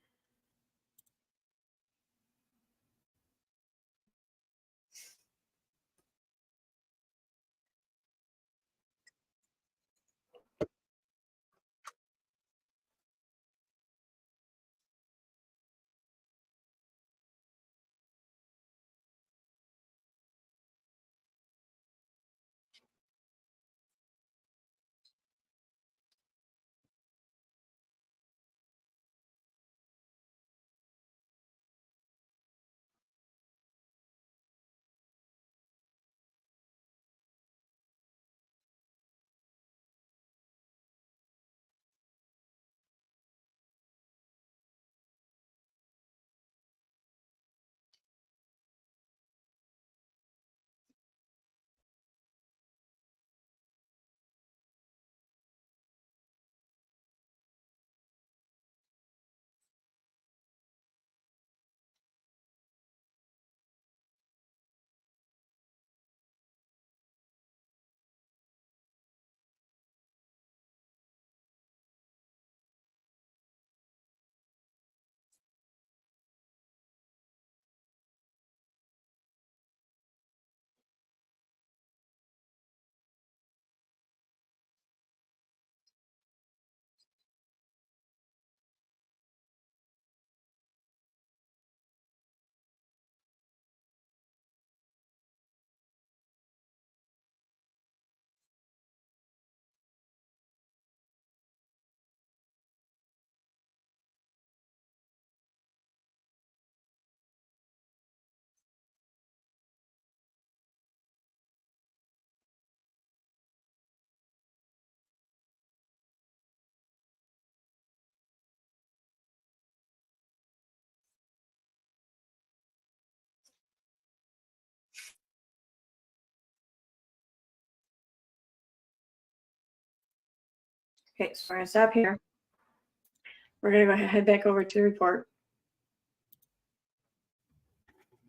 Okay, so we're going to stop here. We're going to go head back over to the report.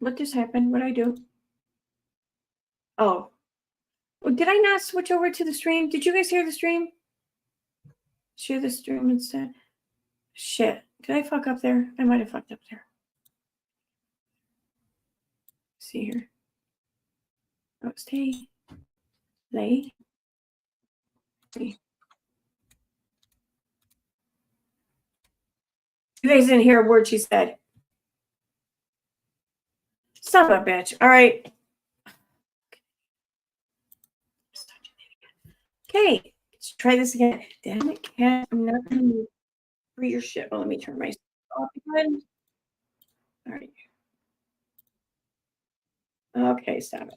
What just happened? What did I do? Oh. Well, did I not switch over to the stream? Did you guys hear the stream? Share the stream instead. Shit. Did I fuck up there? I might have fucked up there. See here. Oh, stay. Lay. See. You guys didn't hear a word she said. Son of a bitch. All right. Okay. Let's try this again. Damn it, cat. I'm not going to free your shit. Well, let me turn my off again. All right. Okay, stop it.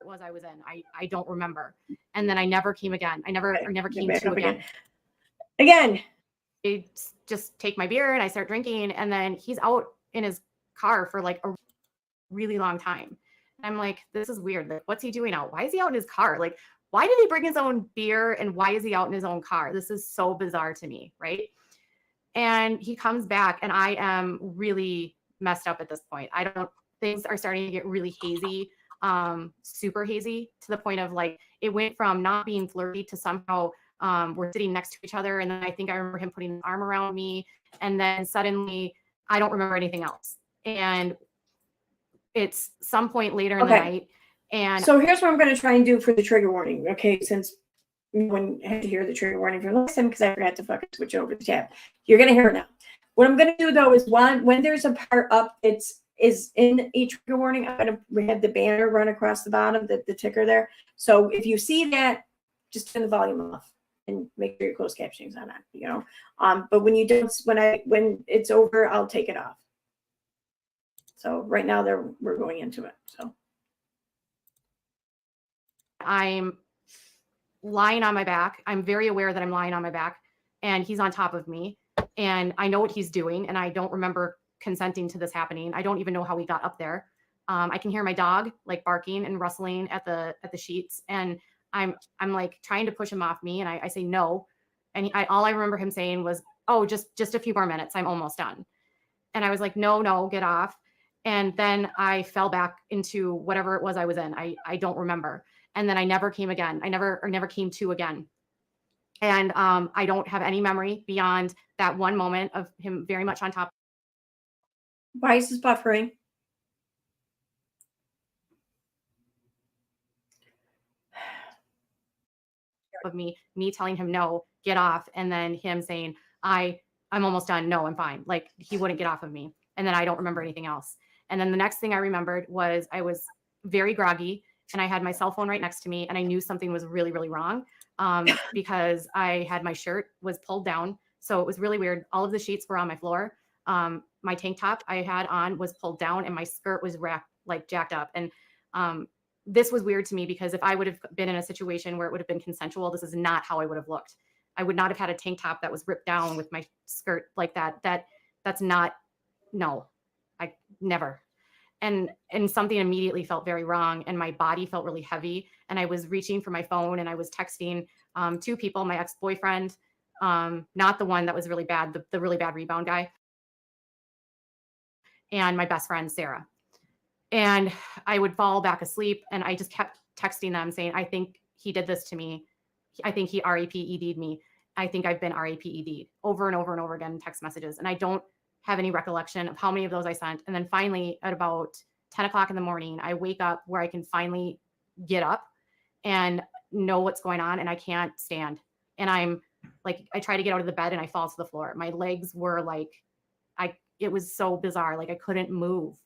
Was I was in. I don't remember. And then I never came again. I never came to again. Again. I just take my beer and I start drinking, and then he's out in his car for like a really long time. I'm like, this is weird. Like, what's he doing out? Why is he out in his car? Like, why did he bring his own beer and why is he out in his own car? This is so bizarre to me, right? And he comes back and I am really messed up at this point. Things are starting to get really hazy, super hazy, to the point of like, it went from not being flirty to somehow we're sitting next to each other. And then I think I remember him putting his arm around me. And then suddenly I don't remember anything else. And it's some point later in the night. And so here's what I'm going to try and do for the trigger warning. Okay. Since no one had to hear the trigger warning from last time because I forgot to fucking switch over the tab. You're going to hear it now. What I'm going to do though is when there's a part up, is in a trigger warning, I'm going to have the banner run across the bottom, the ticker there. So if you see that, just turn the volume off and make sure your closed captioning's on, you know. But when you don't, when it's over, I'll take it off. So right now we're going into it. So I'm lying on my back. I'm very aware that I'm lying on my back and he's on top of me and I know what he's doing and I don't remember consenting to this happening. I don't even know how we got up there. I can hear my dog like barking and rustling at the sheets, and I'm like trying to push him off me, and I say no, and all I remember him saying was, "Oh, just a few more minutes. I'm almost done." And I was like, "No, get off." And then I fell back into whatever it was I was in. I don't remember. And then I never came again. I never came to again. And I don't have any memory beyond that one moment of him very much on top. Why is this buffering? Of me telling him no, get off, and then him saying, I'm almost done. No, I'm fine. Like he wouldn't get off of me. And then I don't remember anything else. And then the next thing I remembered was I was very groggy and I had my cell phone right next to me and I knew something was really, really wrong because I had my shirt was pulled down. So it was really weird. All of the sheets were on my floor. My tank top I had on was pulled down and my skirt was jacked up. And this was weird to me because if I would have been in a situation where it would have been consensual, this is not how I would have looked. I would not have had a tank top that was ripped down with my skirt like that. That's not, no, I never. And something immediately felt very wrong and my body felt really heavy. And I was reaching for my phone and I was texting two people, my ex-boyfriend, not the one that was really bad, the really bad rebound guy, and my best friend, Sarah. And I would fall back asleep and I just kept texting them saying, I think he did this to me. I think he RAPED'd me. I think I've been RAPED'd over and over and over again in text messages. And I don't have any recollection of how many of those I sent. And then finally at about 10 o'clock in the morning, I wake up where I can finally get up and know what's going on. And I can't stand. And I'm like, I try to get out of the bed and I fall to the floor. My legs were like, it was so bizarre. Like I couldn't move.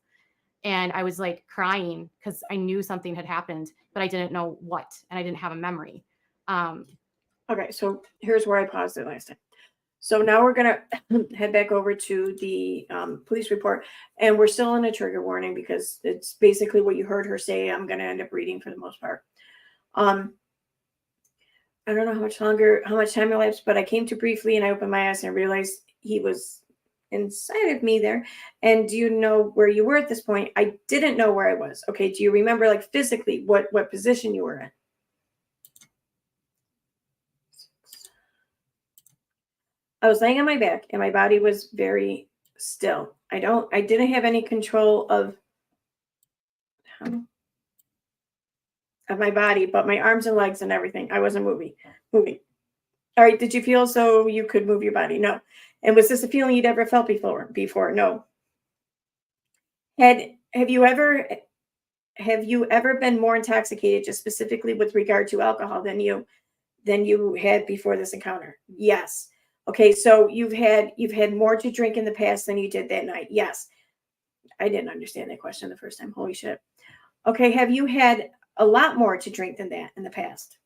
And I was like crying because I knew something had happened, but I didn't know what, and I didn't have a memory. Okay, so here's where I paused it last time. So now we're going to head back over to the police report, and we're still in a trigger warning because it's basically what you heard her say. I'm going to end up reading for the most part. I don't know how much time elapsed, but I came to briefly and I opened my eyes and I realized he was inside of me there. And do you know where you were at this point? I didn't know where I was. Okay, do you remember like physically what position you were in? I was laying on my back and my body was very still. I didn't have any control of my body, but my arms and legs and everything. I wasn't moving. All right. Did you feel so you could move your body? No. And was this a feeling you'd ever felt before? No. Have you ever been more intoxicated, just specifically with regard to alcohol, than you had before this encounter? Yes. Okay, so you've had more to drink in the past than you did that night. Yes. I didn't understand that question the first time. Holy shit. Okay, have you had a lot more to drink than that in the past?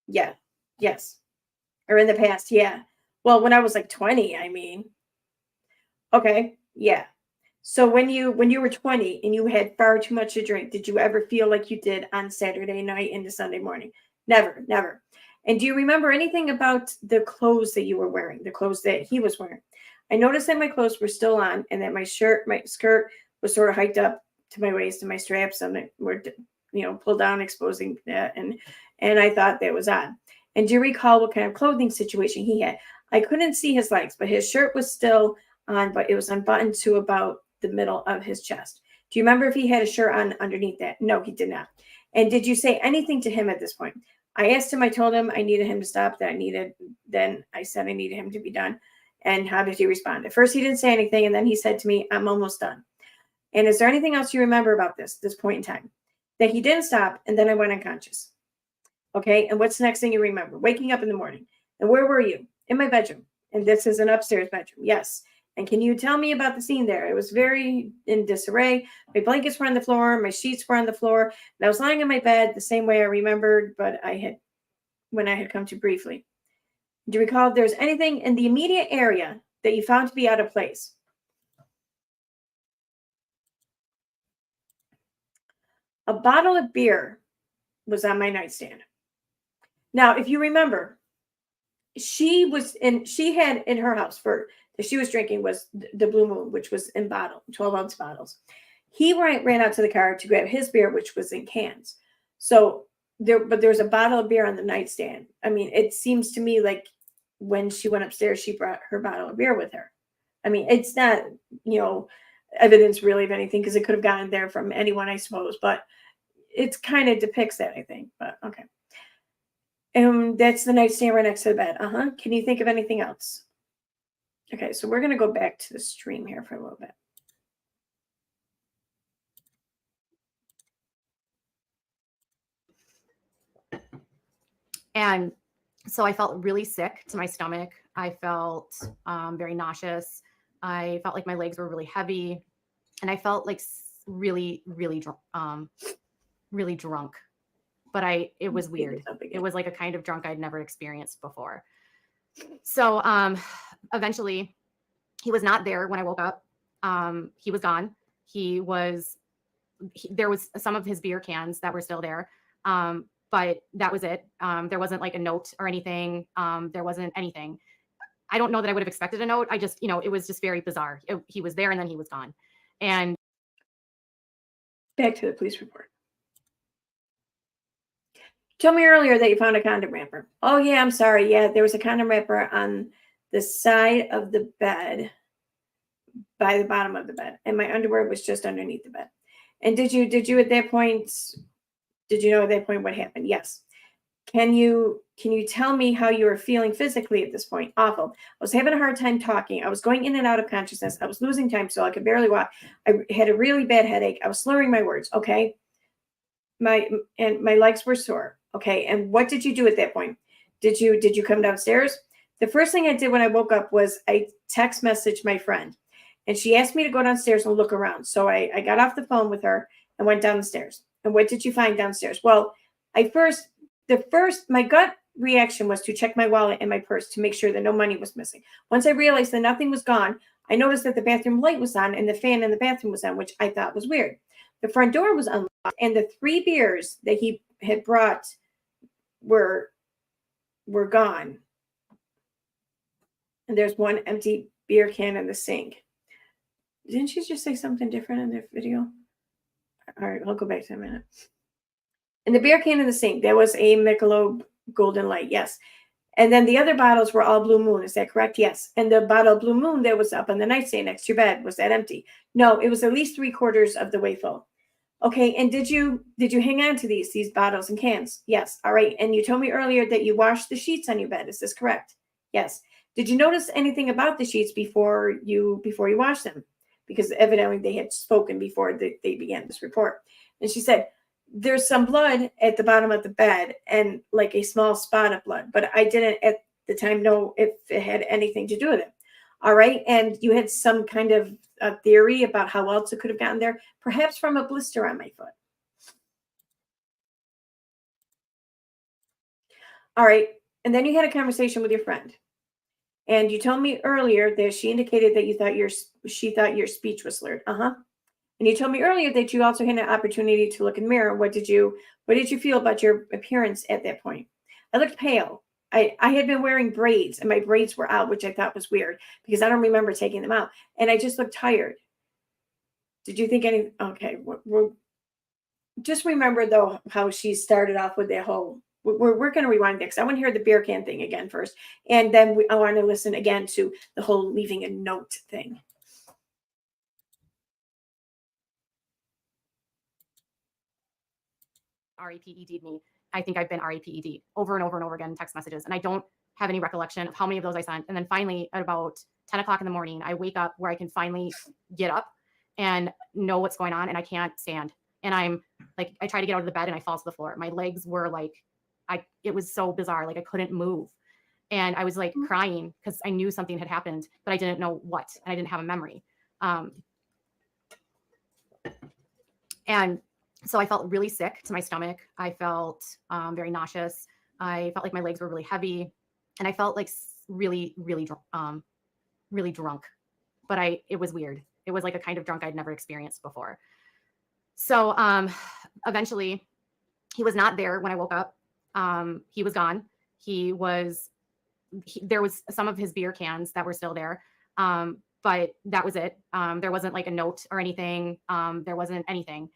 Yeah. Yes. Or in the past, yeah. Well, when I was like 20, I mean. Okay, yeah. So when you were 20 and you had far too much to drink, did you ever feel like you did on Saturday night into Sunday morning? Never, never. And do you remember anything about the clothes that you were wearing, the clothes that he was wearing? I noticed that my clothes were still on and that my skirt was sort of hiked up to my waist and my straps were, pulled down, exposing that. And I thought that was odd. And do you recall what kind of clothing situation he had? I couldn't see his legs, but his shirt was still on, but it was unbuttoned to about the middle of his chest. Do you remember if he had a shirt on underneath that? No, he did not. And did you say anything to him at this point? I asked him, I told him I needed him to stop, then I said I needed him to be done. And how did he respond? At first he didn't say anything, and then he said to me, I'm almost done. And is there anything else you remember about this point in time? That he didn't stop, and then I went unconscious. Okay, and what's the next thing you remember? Waking up in the morning. And where were you? In my bedroom. And this is an upstairs bedroom. Yes. And can you tell me about the scene there? It was very in disarray. My blankets were on the floor. My sheets were on the floor. And I was lying in my bed the same way I remembered, but when I had come to briefly. Do you recall if there's anything in the immediate area that you found to be out of place? A bottle of beer was on my nightstand. Now, if you remember, she had in her house that she was drinking was the Blue Moon, which was in 12-ounce bottles. He ran out to the car to grab his beer, which was in cans. So there's a bottle of beer on the nightstand. I mean, it seems to me like when she went upstairs, she brought her bottle of beer with her. I mean, it's not, evidence really of anything, because it could have gotten there from anyone, I suppose, but it kind of depicts that, I think. But okay. And that's the nightstand right next to the bed. Can you think of anything else? Okay, so we're going to go back to the stream here for a little bit. And so I felt really sick to my stomach. I felt very nauseous. I felt like my legs were really heavy. And I felt like really, really drunk. But it was weird. It was like a kind of drunk I'd never experienced before. So eventually he was not there when I woke up. He was gone. There was some of his beer cans that were still there. But that was it. There wasn't like a note or anything. There wasn't anything. I don't know that I would have expected a note. I just, it was just very bizarre. He was there and then he was gone. And back to the police report. Told me earlier that you found a condom wrapper. Oh, yeah, I'm sorry. Yeah, there was a condom wrapper on the side of the bed, by the bottom of the bed, and my underwear was just underneath the bed. And did you at that point, did you know at that point what happened? Yes. Can you tell me how you were feeling physically at this point? Awful. I was having a hard time talking. I was going in and out of consciousness. I was losing time, so I could barely walk. I had a really bad headache. I was slurring my words. Okay. My legs were sore. Okay. And what did you do at that point? Did you come downstairs? The first thing I did when I woke up was I text messaged my friend, and she asked me to go downstairs and look around. So I got off the phone with her and went down the stairs. And what did you find downstairs? Well, my gut reaction was to check my wallet and my purse to make sure that no money was missing. Once I realized that nothing was gone, I noticed that the bathroom light was on and the fan in the bathroom was on, which I thought was weird. The front door was unlocked, and the 3 beers that he had brought were gone. And there's one empty beer can in the sink. Didn't you just say something different in the video? All right, I'll go back to a minute. And the beer can in the sink, there was a Michelob Golden Light, yes. And then the other bottles were all Blue Moon. Is that correct? Yes. And the bottle of Blue Moon that was up on the nightstand next to your bed, was that empty? No, it was at least 3/4 of the way full. Okay. And did you hang on to these bottles and cans? Yes. All right. And you told me earlier that you washed the sheets on your bed. Is this correct? Yes. Did you notice anything about the sheets before you washed them? Because evidently they had spoken before they began this report. And she said, there's some blood at the bottom of the bed and like a small spot of blood, but I didn't at the time know if it had anything to do with it. All right. And you had some kind of a theory about how else it could have gotten there, perhaps from a blister on my foot. All right. And then you had a conversation with your friend. And you told me earlier that she indicated that she thought your speech was slurred. Uh-huh. And you told me earlier that you also had an opportunity to look in the mirror. What did you feel about your appearance at that point? I looked pale. I had been wearing braids and my braids were out, which I thought was weird because I don't remember taking them out. And I just looked tired. Did you think any? Okay. Just remember though how she started off with that whole. We're going to rewind that because I want to hear the beer can thing again first, and then I want to listen again to the whole leaving a note thing. REPED'd me. I think I've been REPED over and over and over again in text messages. And I don't have any recollection of how many of those I sent. And then finally at about 10 o'clock in the morning, I wake up where I can finally get up and know what's going on. And I can't stand. And I'm like, I try to get out of the bed and I fall to the floor. My legs were like, it was so bizarre. Like I couldn't move. And I was like crying because I knew something had happened, but I didn't know what, and I didn't have a memory. And so I felt really sick to my stomach. I felt very nauseous. I felt like my legs were really heavy, and I felt like really, really drunk. But it was weird. It was like a kind of drunk I'd never experienced before. So eventually, he was not there when I woke up. He was gone. There was some of his beer cans that were still there, but that was it. There wasn't like a note or anything. There wasn't anything.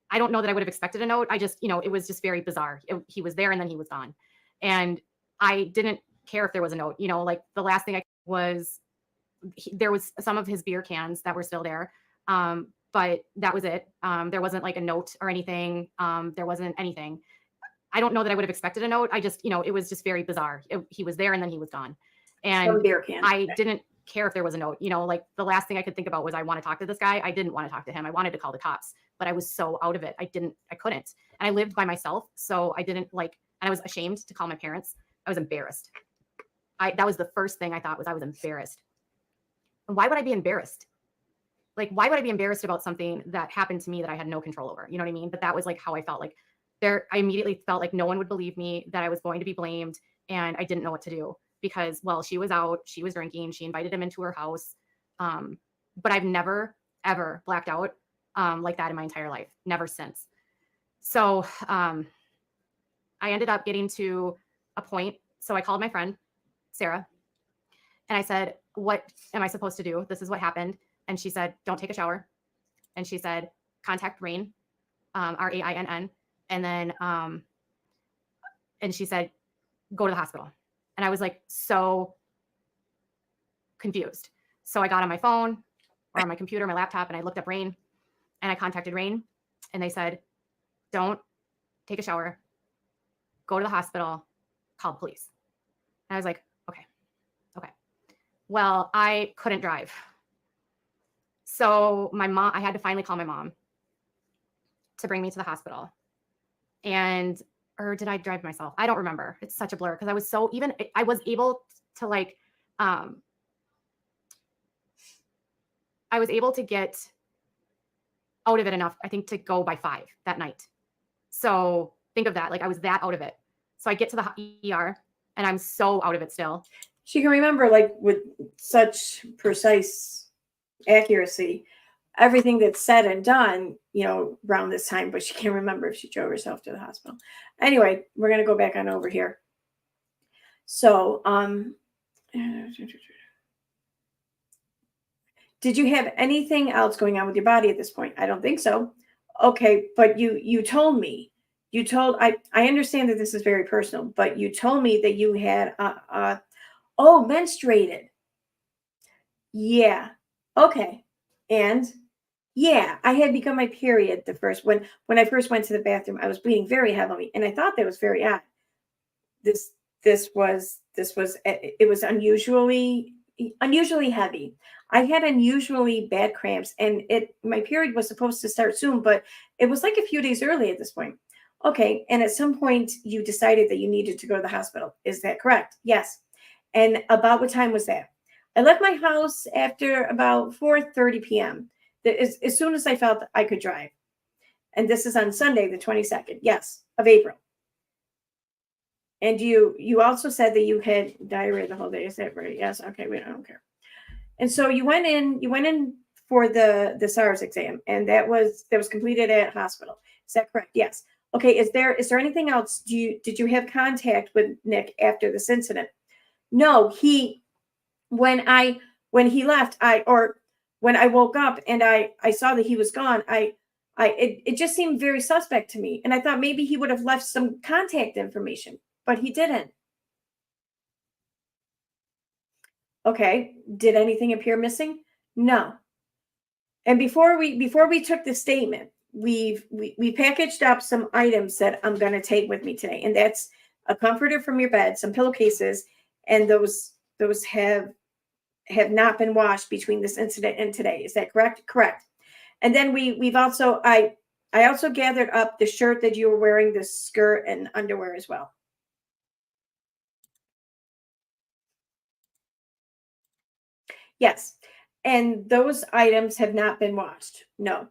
I don't know that I would have expected a note. I just, it was just very bizarre. He was there and then he was gone. And I didn't care if there was a note, like the last thing there was some of his beer cans that were still there. But that was it. There wasn't like a note or anything. There wasn't anything. I don't know that I would have expected a note. I just, it was just very bizarre. He was there and then he was gone. And beer can. I didn't care if there was a note, like the last thing I could think about was I want to talk to this guy. I didn't want to talk to him. I wanted to call the cops, but I was so out of it. I couldn't. And I lived by myself. So I didn't and I was ashamed to call my parents. I was embarrassed. That was the first thing I thought was I was embarrassed. And why would I be embarrassed? Like, why would I be embarrassed about something that happened to me that I had no control over? You know what I mean? But that was like how I felt. Like I immediately felt like no one would believe me, that I was going to be blamed, and I didn't know what to do because, well, she was out, she was drinking, she invited him into her house. But I've never, ever blacked out like that in my entire life, never since. So I ended up getting to a point. So I called my friend, Sarah, and I said, what am I supposed to do? This is what happened. And she said, don't take a shower. And she said, contact Rain, RAINN. And then, and she said, go to the hospital. And I was like, so confused. So I got on my phone or on my computer, my laptop, and I looked up Rain, and I contacted Rain, and they said, don't take a shower, go to the hospital, call the police. And I was like, okay. Well, I couldn't drive. So I had to finally call my mom to bring me to the hospital. Or did I drive myself? I don't remember. It's such a blur because I was able to I was able to get out of it enough, I think, to go by 5 that night. So think of that. Like I was that out of it. So I get to the ER and I'm so out of it still. She can remember with such precise accuracy everything that's said and done, around this time, but she can't remember if she drove herself to the hospital. Anyway, we're going to go back on over here. So, did you have anything else going on with your body at this point? I don't think so. Okay, but you told me You told, I understand that this is very personal, but you told me that you had, oh, menstruated. Yeah. Okay. And yeah, I had begun my period when I first went to the bathroom. I was bleeding very heavily, and I thought that was very odd. This was it was unusually heavy. I had unusually bad cramps, and my period was supposed to start soon, but it was like a few days early at this point. Okay, and at some point you decided that you needed to go to the hospital. Is that correct? Yes. And about what time was that? I left my house after about 4:30 p.m. As soon as I felt I could drive. And this is on Sunday, the 22nd, yes, of April. And you also said that you had diarrhea the whole day. Is that right? Yes. Okay. I don't care. And so you went in for the SARS exam, and that was completed at hospital. Is that correct? Yes. Okay. Is there anything else? Did you have contact with Nick after this incident? No. When he left, when I woke up and I saw that he was gone, it just seemed very suspect to me, and I thought maybe he would have left some contact information, but he didn't. Okay. Did anything appear missing? No. And before we took the statement, we packaged up some items that I'm going to take with me today, and that's a comforter from your bed, some pillowcases, and those have not been washed between this incident and today. Is that correct? Correct. And then we've also I also gathered up the shirt that you were wearing, the skirt and underwear as well. Yes. And those items have not been washed. No.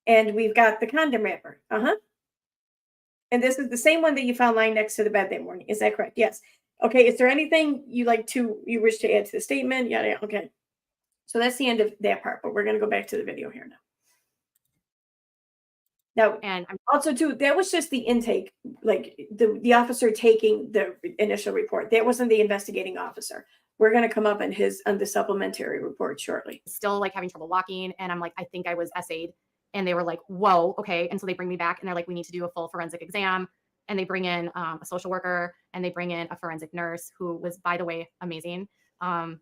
And we've got the condom wrapper. And this is the same one that you found lying next to the bed that morning. Is that correct? Yes. Okay. Is there anything you wish to add to the statement? Yeah. Okay. So that's the end of that part, but we're going to go back to the video here now. Now, And I'm also too, that was just the intake, like the officer taking the initial report. That wasn't the investigating officer. We're going to come up on the supplementary report shortly. still like having trouble walking. And I'm like, I think I was SA'd. And they were like, whoa, okay. And so they bring me back and they're like, we need to do a full forensic exam. And they bring in a social worker and they bring in a forensic nurse who was, by the way, amazing.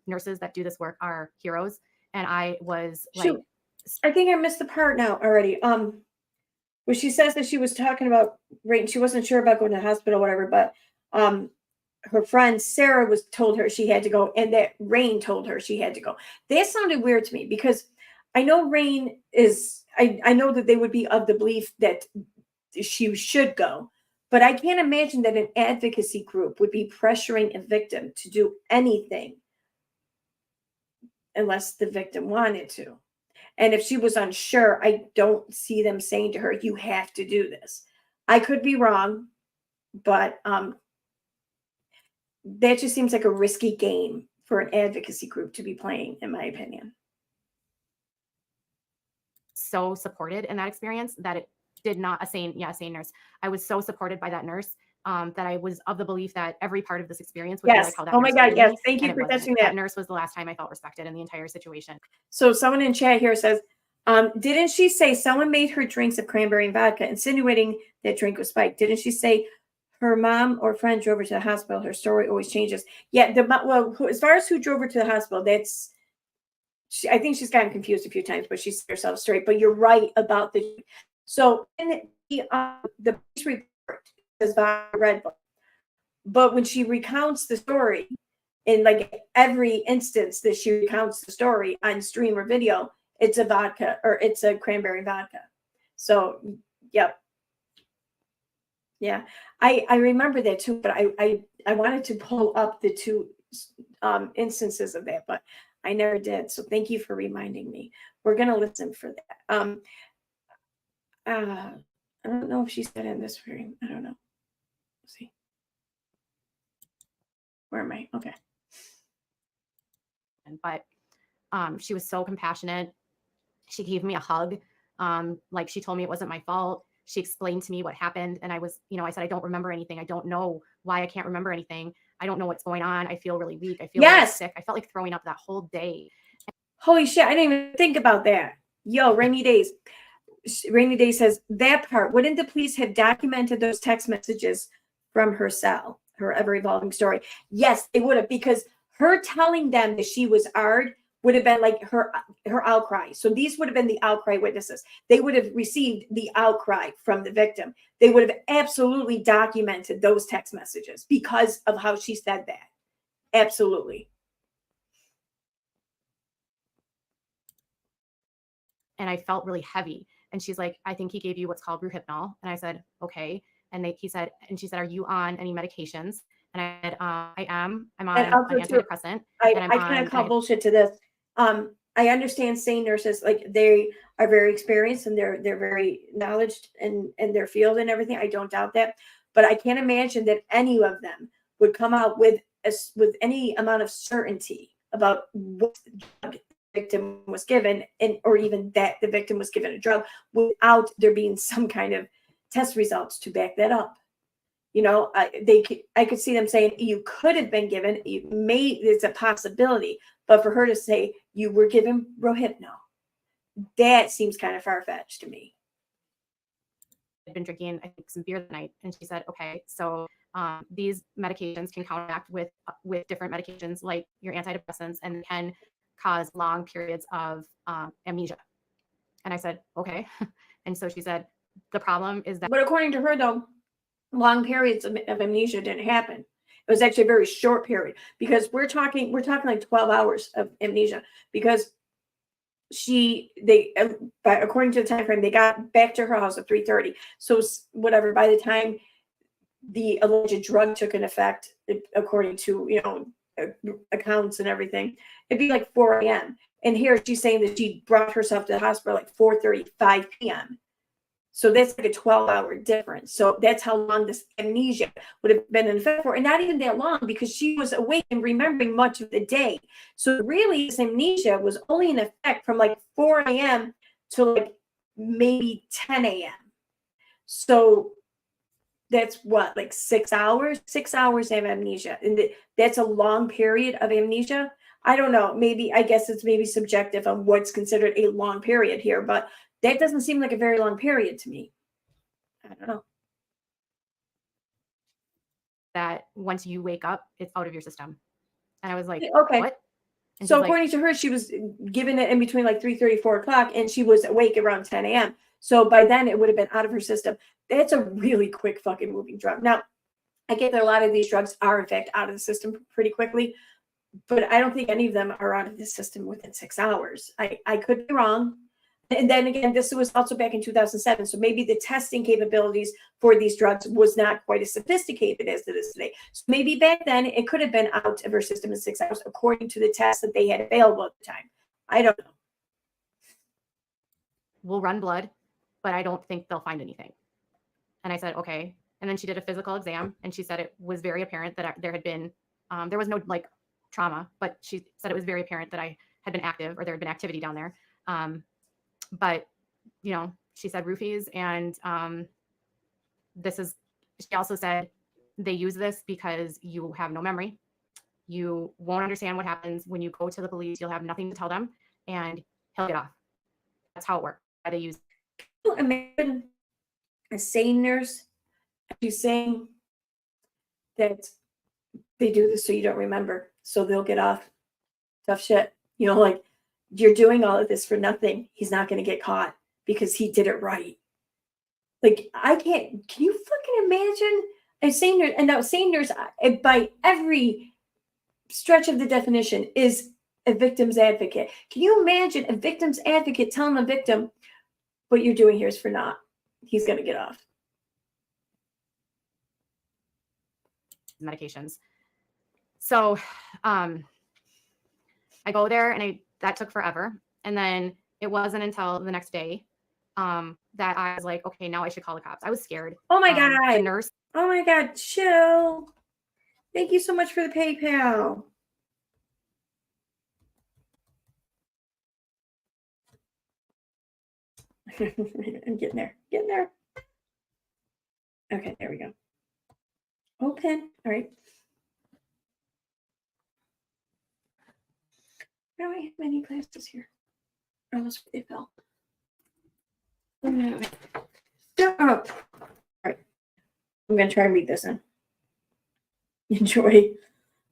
Nurses that do this work are heroes. And I was like, Shoot, I think I missed the part now already. Where she says that she was talking about rain. She wasn't sure about going to the hospital, whatever, but her friend Sarah told her she had to go, and that Rain told her she had to go. That sounded weird to me because I know Rain is. I know that they would be of the belief that she should go, but I can't imagine that an advocacy group would be pressuring a victim to do anything unless the victim wanted to. And if she was unsure, I don't see them saying to her, you have to do this. I could be wrong, but that just seems like a risky game for an advocacy group to be playing, in my opinion. so supported in that experience that it did not, a sane nurse. I was so supported by that nurse that I was of the belief that every part of this experience would be like how that Oh my nurse God. treated Yes. me, Thank you and it for wasn't. touching that. That nurse was the last time I felt respected in the entire situation. So someone in chat here says, didn't she say someone made her drinks of cranberry and vodka, insinuating that drink was spiked? Didn't she say her mom or friend drove her to the hospital? Her story always changes. Yeah. As far as who drove her to the hospital, I think she's gotten confused a few times, but she's herself straight. But you're right about so in the police report says Red Bull, but when she recounts the story, in like every instance that she recounts the story on stream or video, it's a vodka or it's a cranberry vodka. So, yep. Yeah, I remember that too, but I wanted to pull up the two instances of that, but I never did. So thank you for reminding me. We're going to listen for that. I don't know if she said in this frame. I don't know. Let's see. Where am I? Okay. But she was so compassionate. She gave me a hug. Like she told me it wasn't my fault. She explained to me what happened. And I was, I said, I don't remember anything. I don't know why I can't remember anything. I don't know what's going on. I feel really weak. I feel really sick. I felt like throwing up that whole day. Holy shit. I didn't even think about that. Yo, rainy days. Rainy Day says that part. Wouldn't the police have documented those text messages from her cell, her ever evolving story? Yes, they would have, because her telling them that she was ARD would have been like her outcry. So these would have been the outcry witnesses. They would have received the outcry from the victim. They would have absolutely documented those text messages because of how she said that. Absolutely. And I felt really heavy. And she's like, I think he gave you what's called Ruhypnol. And I said, okay. And she said, are you on any medications? And I said, I am. I'm on an antidepressant. I kind of call bullshit to this. I understand SANE nurses, like, they are very experienced and they're very knowledgeable in their field and everything. I don't doubt that, but I can't imagine that any of them would come out with any amount of certainty about what the victim was given, or even that the victim was given a drug, without there being some kind of test results to back that up. You know, I could see them saying you could have been given, it's a possibility, but for her to say you were given Rohypnol, that seems kind of far-fetched to me. I'd been drinking, I think, some beer that night, and she said, okay, so these medications can counteract with different medications like your antidepressants, and can cause long periods of amnesia. And I said, okay. And so she said, the problem is that. But according to her, though, long periods of amnesia didn't happen. It was actually a very short period, because we're talking like 12 hours of amnesia, because according to the time frame, they got back to her house at 3:30. So whatever, by the time the alleged drug took an effect, according to accounts and everything, it'd be like 4 a.m. And here she's saying that she brought herself to the hospital like 4:35 p.m. So that's like a 12-hour difference. So that's how long this amnesia would have been in effect for. And not even that long, because she was awake and remembering much of the day. So really, this amnesia was only in effect from like 4 a.m. to like maybe 10 a.m. So that's what, like 6 hours? 6 hours of amnesia. And that's a long period of amnesia. I don't know. I guess it's maybe subjective on what's considered a long period here, but that doesn't seem like a very long period to me. I don't know. That once you wake up, it's out of your system. And I was like, okay. What? And so according to her, she was given it in between like 3:30, 4 o'clock, and she was awake around 10 a.m. So by then it would have been out of her system. That's a really quick fucking moving drug. Now, I get that a lot of these drugs are in fact out of the system pretty quickly, but I don't think any of them are out of the system within 6 hours. I could be wrong. And then again, this was also back in 2007. So maybe the testing capabilities for these drugs was not quite as sophisticated as it is today. So maybe back then it could have been out of her system in 6 hours, according to the tests that they had available at the time. I don't know. We'll run blood, but I don't think they'll find anything. And I said, okay. And then she did a physical exam, and she said it was very apparent that there had been, there was no like trauma, but she said it was very apparent that I had been active, or there had been activity down there. But, she said roofies, and she also said they use this because you have no memory. You won't understand what happens when you go to the police. You'll have nothing to tell them, and he'll get off. That's how it works. They use. Imagine a SANE nurse actually saying that they do this so you don't remember, so they'll get off. Tough shit. Like, you're doing all of this for nothing. He's not going to get caught because he did it right. Like, can you fucking imagine a SANE nurse? And now SANE nurse, by every stretch of the definition, is a victim's advocate. Can you imagine a victim's advocate telling a victim, what you're doing here is for naught? He's going to get off. Medications. So I go there, and that took forever. And then it wasn't until the next day that I was like, okay, now I should call the cops. I was scared. Oh my God. The nurse. Oh my God. Chill. Thank you so much for the PayPal. I'm getting there. Okay, there we go. Open. All right. I don't have many classes here. Oh, that's where they fell. Shut up. All right. I'm going to try and read this in. Enjoy.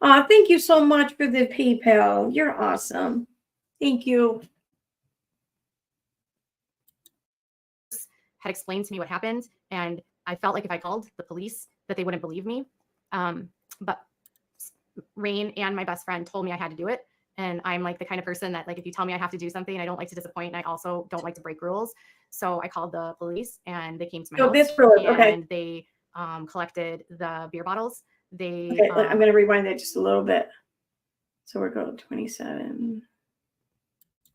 Thank you so much for the PayPal. You're awesome. Thank you. Had explained to me what happened, and I felt like if I called the police that they wouldn't believe me. But Rain and my best friend told me I had to do it. And I'm like the kind of person that, like, if you tell me I have to do something, I don't like to disappoint, and I also don't like to break rules. So I called the police, and they came to my house. This rules, okay. And they collected the beer bottles. They Okay, I'm going to rewind that just a little bit. So we're going 27.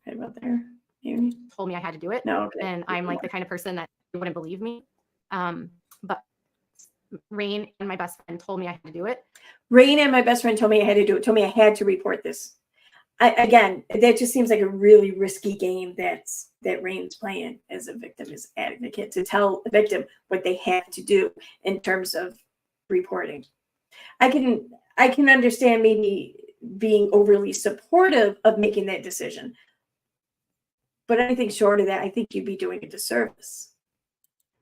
Right about there. Maybe. told me I had to do it. No, okay. And I'm like the kind of person that wouldn't believe me. But Rain and my best friend told me I had to do it. Rain and my best friend told me I had to do it, told me I had to report this. Again, that just seems like a really risky game that Rain's playing as a victim, as advocate, to tell a victim what they have to do in terms of reporting. I can understand maybe being overly supportive of making that decision, but anything short of that, I think you'd be doing a disservice.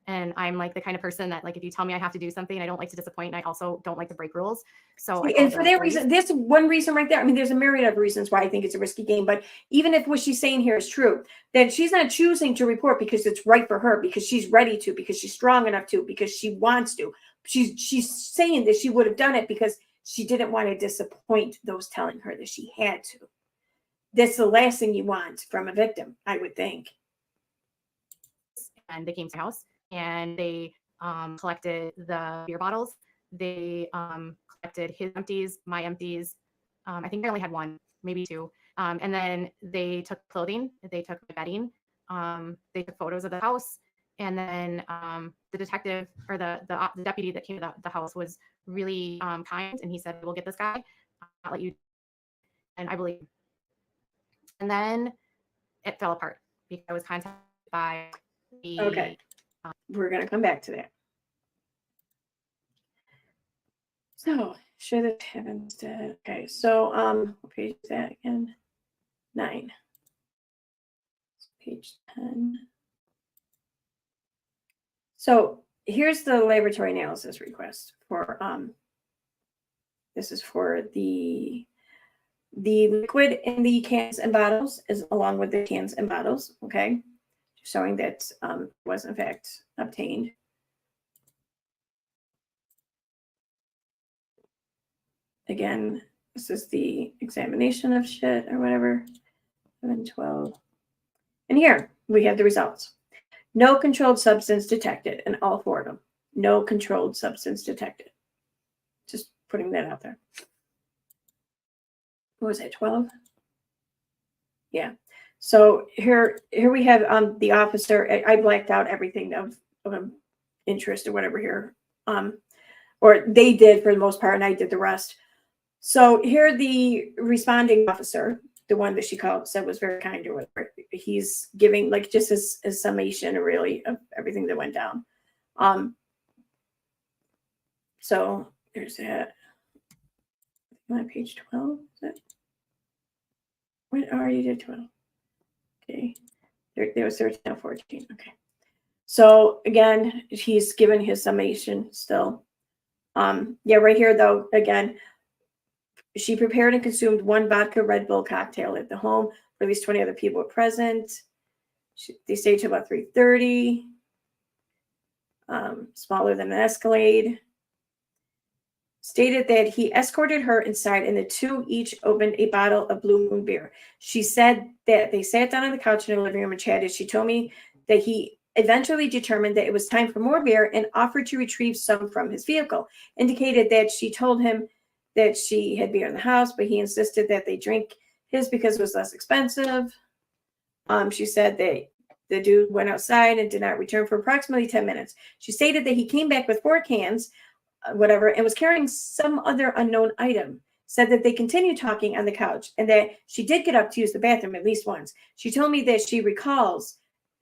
And I'm like the kind of person that, like, if you tell me I have to do something, I don't like to disappoint, and I also don't like to break rules. So and for that reason, this one reason right there. I mean, there's a myriad of reasons why I think it's a risky game, but even if what she's saying here is true, then she's not choosing to report because it's right for her, because she's ready to, because she's strong enough to, because she wants to. She's saying that she would have done it because she didn't want to disappoint those telling her that she had to. That's the last thing you want from a victim, I would think. And they came to my house, and they collected the beer bottles. They collected his empties, my empties. I think I only had one, maybe two. And then they took clothing, they took my bedding, they took photos of the house. And then the detective, or the deputy that came to the house, was really kind, and he said, "We'll get this guy. I'll let you." And I believe. And then it fell apart because I was contacted by the. Okay. We're going to come back to that. So, should it have instead? Okay, so what page is that again? 9. Page 10. So here's the laboratory analysis request for this is for the liquid in the cans and bottles, is along with the cans and bottles, okay, showing that was in fact obtained. Again, this is the examination of shit or whatever. 712. And here we have the results. No controlled substance detected in all 4 of them. No controlled substance detected. Just putting that out there. What was that, 12? Yeah. So here we have the officer. I blacked out everything of interest or whatever here. Or they did for the most part, and I did the rest. So here the responding officer, the one that she called, said was very kind to her. He's giving like just his summation really of everything that went down. So there's that. On page 12, is that? What already did 12? Okay. There was 13 and 14. Okay. So again, he's given his summation still. Yeah, right here though, again, she prepared and consumed 1 vodka Red Bull cocktail at the home. At least 20 other people were present. They stayed till about 3:30. Smaller than an Escalade. Stated that he escorted her inside, and the 2 each opened a bottle of Blue Moon beer. She said that they sat down on the couch in the living room and chatted. She told me that he eventually determined that it was time for more beer and offered to retrieve some from his vehicle. Indicated that she told him that she had beer in the house, but he insisted that they drink his because it was less expensive. She said that the dude went outside and did not return for approximately 10 minutes. She stated that he came back with 4 cans, whatever, and was carrying some other unknown item. Said that they continued talking on the couch and that she did get up to use the bathroom at least once. She told me that she recalls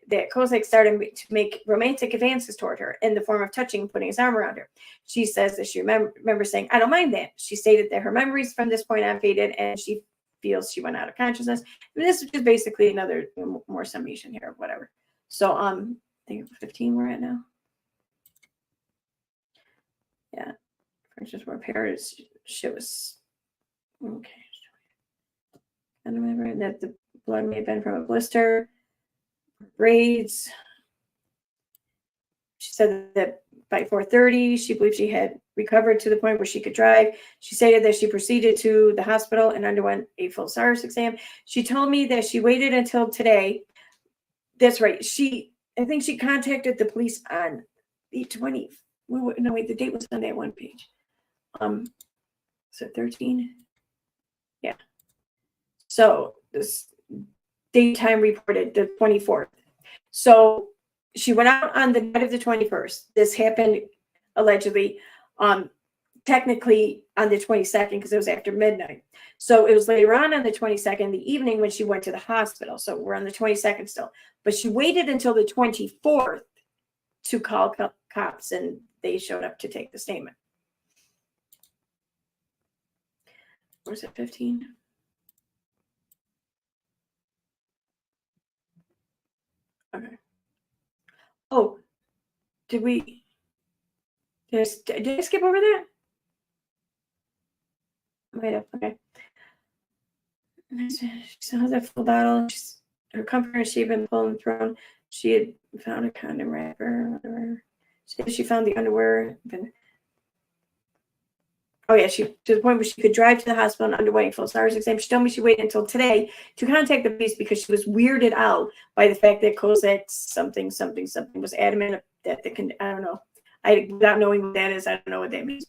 that Kozak started to make romantic advances toward her in the form of touching and putting his arm around her. She says that she remembers saying, "I don't mind that." She stated that her memories from this point on faded, and she feels she went out of consciousness. And this is just basically another more summation here of whatever. So think 15 we're at now. Yeah. For instance, repair shit was okay. I don't remember that the blood may have been from a blister, braids. She said that by 4:30, she believed she had recovered to the point where she could drive. She stated that she proceeded to the hospital and underwent a full SARS exam. She told me that she waited until today. That's right. I think she contacted the police on the 20th. No, wait, the date was on that one page. So 13. Yeah. So this daytime reported the 24th. So she went out on the night of the 21st. This happened allegedly, technically on the 22nd because it was after midnight. So it was later on the 22nd, the evening when she went to the hospital. So we're on the 22nd still. But she waited until the 24th to call cops, and they showed up to take the statement. Was it 15? Okay. Oh, did I skip over that? Might have. Okay. She saw the full bottle. Her comforter she had been pulled and thrown. She had found a condom wrapper. Whatever. She found the underwear. Oh yeah, to the point where she could drive to the hospital and underwent a full SARS exam. She told me she waited until today to contact the police because she was weirded out by the fact that Kozak something was adamant that I don't know. Without knowing what that is, I don't know what that means.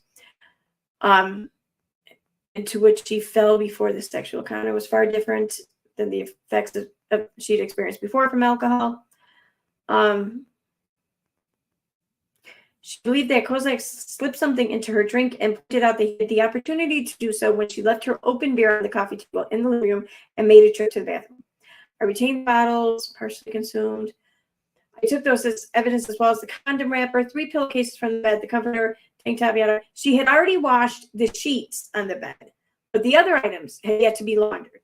Into which she fell before the sexual encounter was far different than the effects of she'd experienced before from alcohol. She believed that Kozak slipped something into her drink and pointed out that he had the opportunity to do so when she left her open beer on the coffee table in the living room and made a trip to the bathroom. I retained bottles, partially consumed. I took those as evidence as well as the condom wrapper, 3 pillowcases from the bed, the comforter, tank top, yada. She had already washed the sheets on the bed, but the other items had yet to be laundered.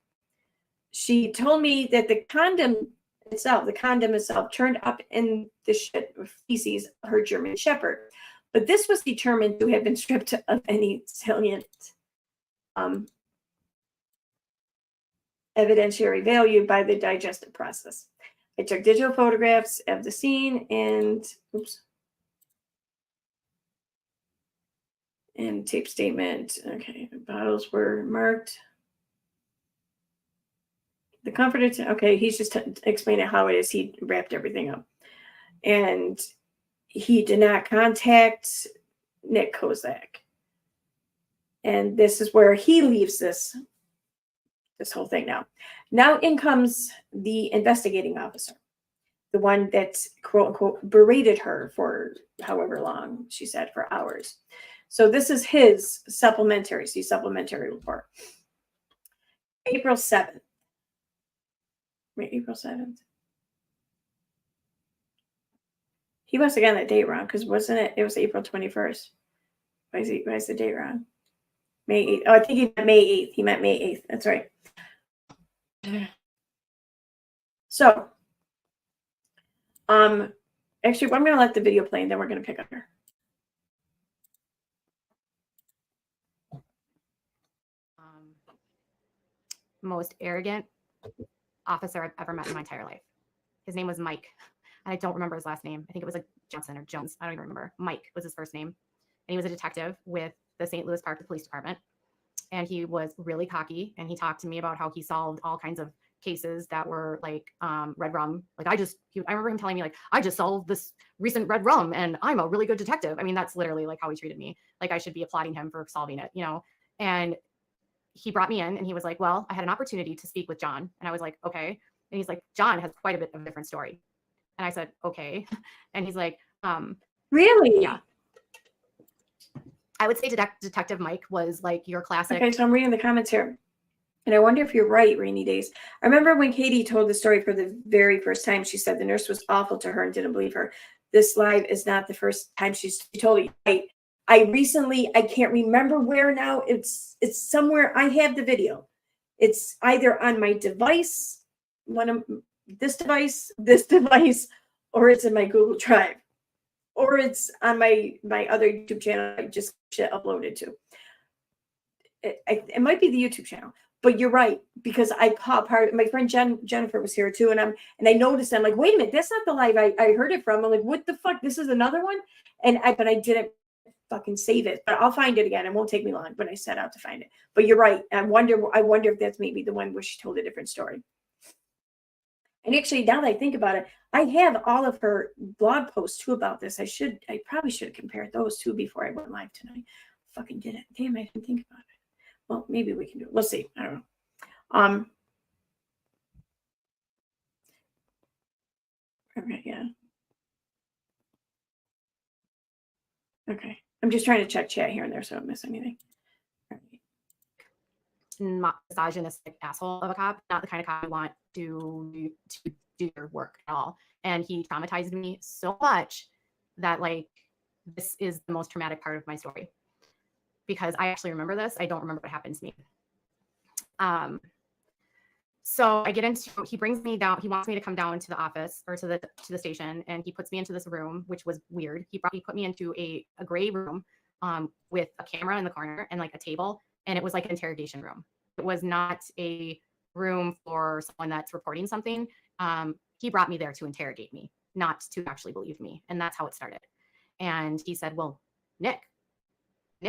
She told me that the condom itself turned up in the shit of feces of her German Shepherd. But this was determined to have been stripped of any salient evidentiary value by the digestive process. I took digital photographs of the scene and tape statement. Okay, the bottles were marked. The comforter, okay, he's just explaining how it is. He wrapped everything up. And he did not contact Nick Kozak. And this is where he leaves this whole thing now. Now in comes the investigating officer, the one that, quote unquote, berated her for however long, she said, for hours. So this is his supplementary report. April 7th. Wait, April 7th. He must have gotten that date wrong because wasn't it? It was April 21st. Why is the date wrong? May 8th. Oh, I think he meant May 8th. He meant May 8th. That's right. So, actually, I'm going to let the video play and then we're going to pick up here. Most arrogant officer I've ever met in my entire life. His name was Mike. And I don't remember his last name. I think it was like Johnson or Jones. I don't even remember. Mike was his first name. And he was a detective with the St. Louis Park Police Department. And he was really cocky. And he talked to me about how he solved all kinds of cases that were like red rum. Like I remember him telling me like, I just solved this recent red rum and I'm a really good detective. I mean, that's literally like how he treated me. Like I should be applauding him for solving it, you know? And he brought me in and he was like, well, I had an opportunity to speak with John. And I was like, okay. And he's like, John has quite a bit of a different story. And I said, okay. And he's like, really? Yeah. I would say Detective Mike was like your classic. Okay, so I'm reading the comments here. And I wonder if you're right, Rainy Days. I remember when Katie told the story for the very first time, she said the nurse was awful to her and didn't believe her. This live is not the first time she told it. I can't remember where now. It's somewhere. I have the video. It's either on my device, this device, or it's in my Google Drive, or it's on my other YouTube channel I just shit uploaded to. It might be the YouTube channel, but you're right, because I caught part. My friend Jennifer was here too, and I noticed. I'm like, wait a minute, that's not the live I heard it from. I'm like, what the fuck? This is another one, but I didn't fucking save it. But I'll find it again. It won't take me long. But I set out to find it. But you're right. I wonder if that's maybe the one where she told a different story. And actually, now that I think about it, I have all of her blog posts too about this. I probably should have compared those two before I went live tonight. Fucking did it. Damn, I didn't think about it. Well, maybe we can do it. We'll see. I don't know. Okay, yeah. Okay. I'm just trying to check chat here and there so I don't miss anything. All right. Misogynistic asshole of a cop, not the kind of cop you want to do your work at all. And he traumatized me so much that like this is the most traumatic part of my story, because I actually remember this. I don't remember what happened to me. So I get into, he brings me down. He wants me to come down to the office or to the station, and he puts me into this room, which was weird. He put me into a gray room with a camera in the corner and like a table, and it was like an interrogation room. It was not a room for someone that's reporting something. He brought me there to interrogate me, not to actually believe me, and that's how it started. And he said, "Well, Nick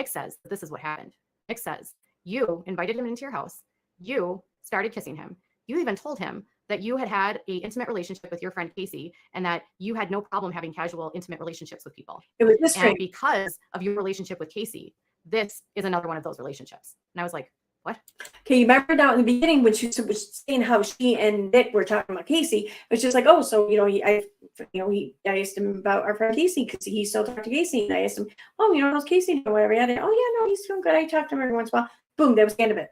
says that this is what happened. Nick says you invited him into your house. You started kissing him. You even told him that you had an intimate relationship with your friend Casey, and that you had no problem having casual, intimate relationships with people. It was this and because of your relationship with Casey, this is another one of those relationships." And I was like, what? Okay, you remember now in the beginning when she was saying how she and Nick were talking about Casey, it was just like, oh, so I asked him about our friend Casey because he still talked to Casey, and I asked him, oh, how's Casey or whatever. Yeah, oh yeah, no, he's doing good. I talk to him every once in a while. Boom, that was the end of it.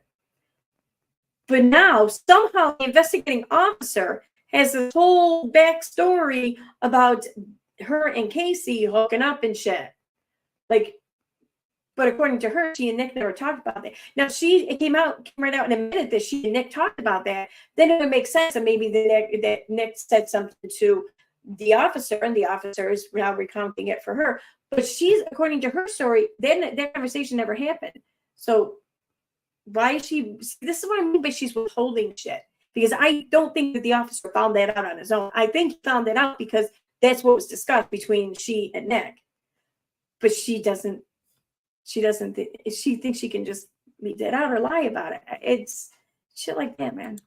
But now somehow the investigating officer has this whole backstory about her and Casey hooking up and shit. Like, but according to her, she and Nick never talked about that. Now it came right out and admitted that she and Nick talked about that. Then it would make sense that maybe that Nick said something to the officer, and the officer is now recounting it for her. But according to her story, then that conversation never happened. So why is she? This is what I mean by she's withholding shit. Because I don't think that the officer found that out on his own. I think he found that out because that's what was discussed between she and Nick. But she doesn't. She thinks she can just leave that out or lie about it. It's shit like that, man.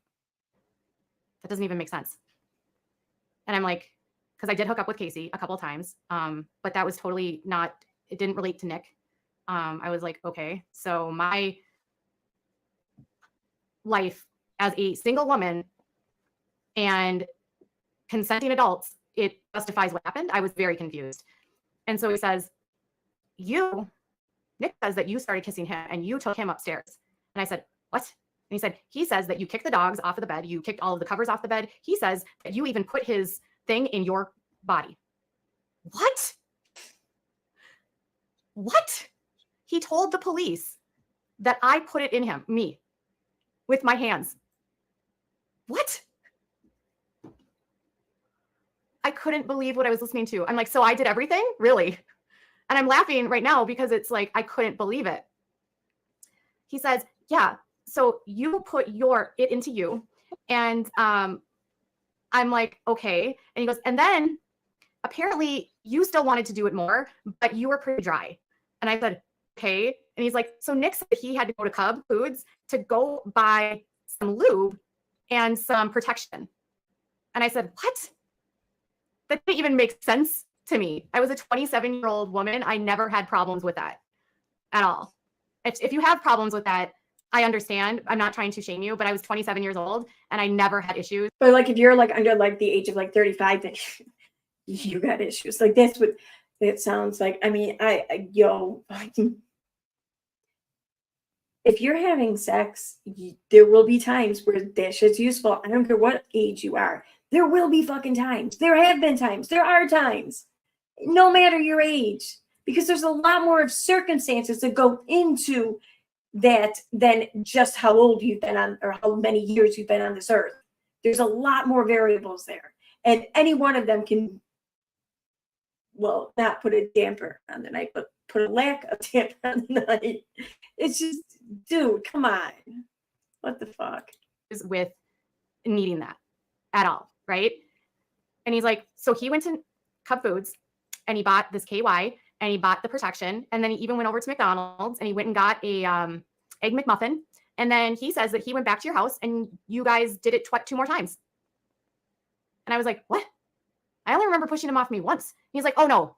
That doesn't even make sense. And I'm like, because I did hook up with Casey a couple of times, but that was totally not. It didn't relate to Nick. I was like, okay, so my life as a single woman and consenting adults, it justifies what happened. I was very confused. And so he says, Nick says that you started kissing him and you took him upstairs. And I said, what? And he says that you kicked the dogs off of the bed. You kicked all of the covers off the bed. He says that you even put his thing in your body. What? What? He told the police that I put it in me, with my hands. What? I couldn't believe what I was listening to. I'm like, so I did everything? Really? And I'm laughing right now because it's like, I couldn't believe it. He says, yeah, so you put it into you. And I'm like, okay. And he goes, and then apparently you still wanted to do it more, but you were pretty dry. And I said, okay. And he's like, so Nick said he had to go to Cub Foods to go buy some lube and some protection. And I said, what? That didn't even make sense to me. I was a 27-year-old woman. I never had problems with that at all. If you have problems with that, I understand. I'm not trying to shame you, but I was 27 years old and I never had issues. But like, if you're like under like the age of like 35, then you got issues. Like that's what it sounds like. I mean, if you're having sex, there will be times where that shit's useful. I don't care what age you are. There will be fucking times. There have been times. There are times. No matter your age. Because there's a lot more of circumstances that go into that than just how old you've been on or how many years you've been on this earth. There's a lot more variables there. And any one of them can will not put a damper on the night, but put a lack of damper on the night. It's just, dude, come on. What the fuck? With needing that at all, right? And he's like, so he went to Cub Foods and he bought this KY and he bought the protection, and then he even went over to McDonald's and he went and got a egg McMuffin, and then he says that he went back to your house and you guys did it 2 more times. And I was like, what? I only remember pushing him off me once. He's like, oh no,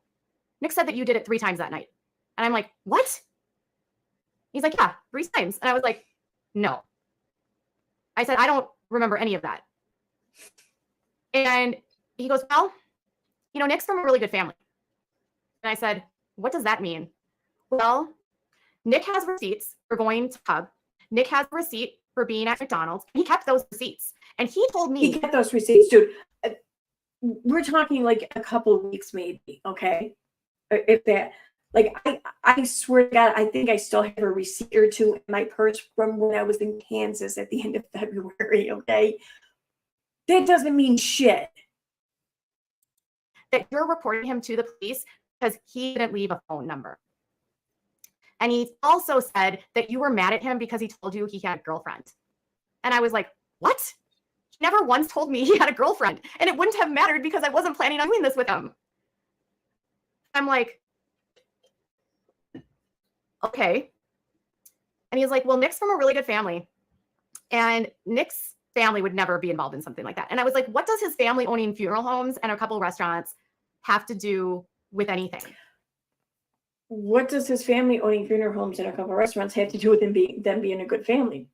Nick said that you did it 3 times that night. And I'm like, what? He's like, yeah, 3 times. And I was like, no. I said, I don't remember any of that. And he goes, well, you know, Nick's from a really good family. And I said, what does that mean? Well, Nick has receipts for going to Cub. Nick has a receipt for being at McDonald's. He kept those receipts. And he told me. He kept those receipts, dude. We're talking like a couple of weeks maybe, okay? If that, like, I swear to God, I think I still have a receipt or 2 in my purse from when I was in Kansas at the end of February, okay? That doesn't mean shit. That you're reporting him to the police because he didn't leave a phone number. And he also said that you were mad at him because he told you he had a girlfriend. And I was like, what? He never once told me he had a girlfriend. And it wouldn't have mattered because I wasn't planning on doing this with him. I'm like, okay. And he's like, well, Nick's from a really good family. And Nick's family would never be involved in something like that. And I was like, what does his family owning funeral homes and a couple of restaurants have to do with anything? What does his family owning funeral homes and a couple of restaurants have to do with them being a good family?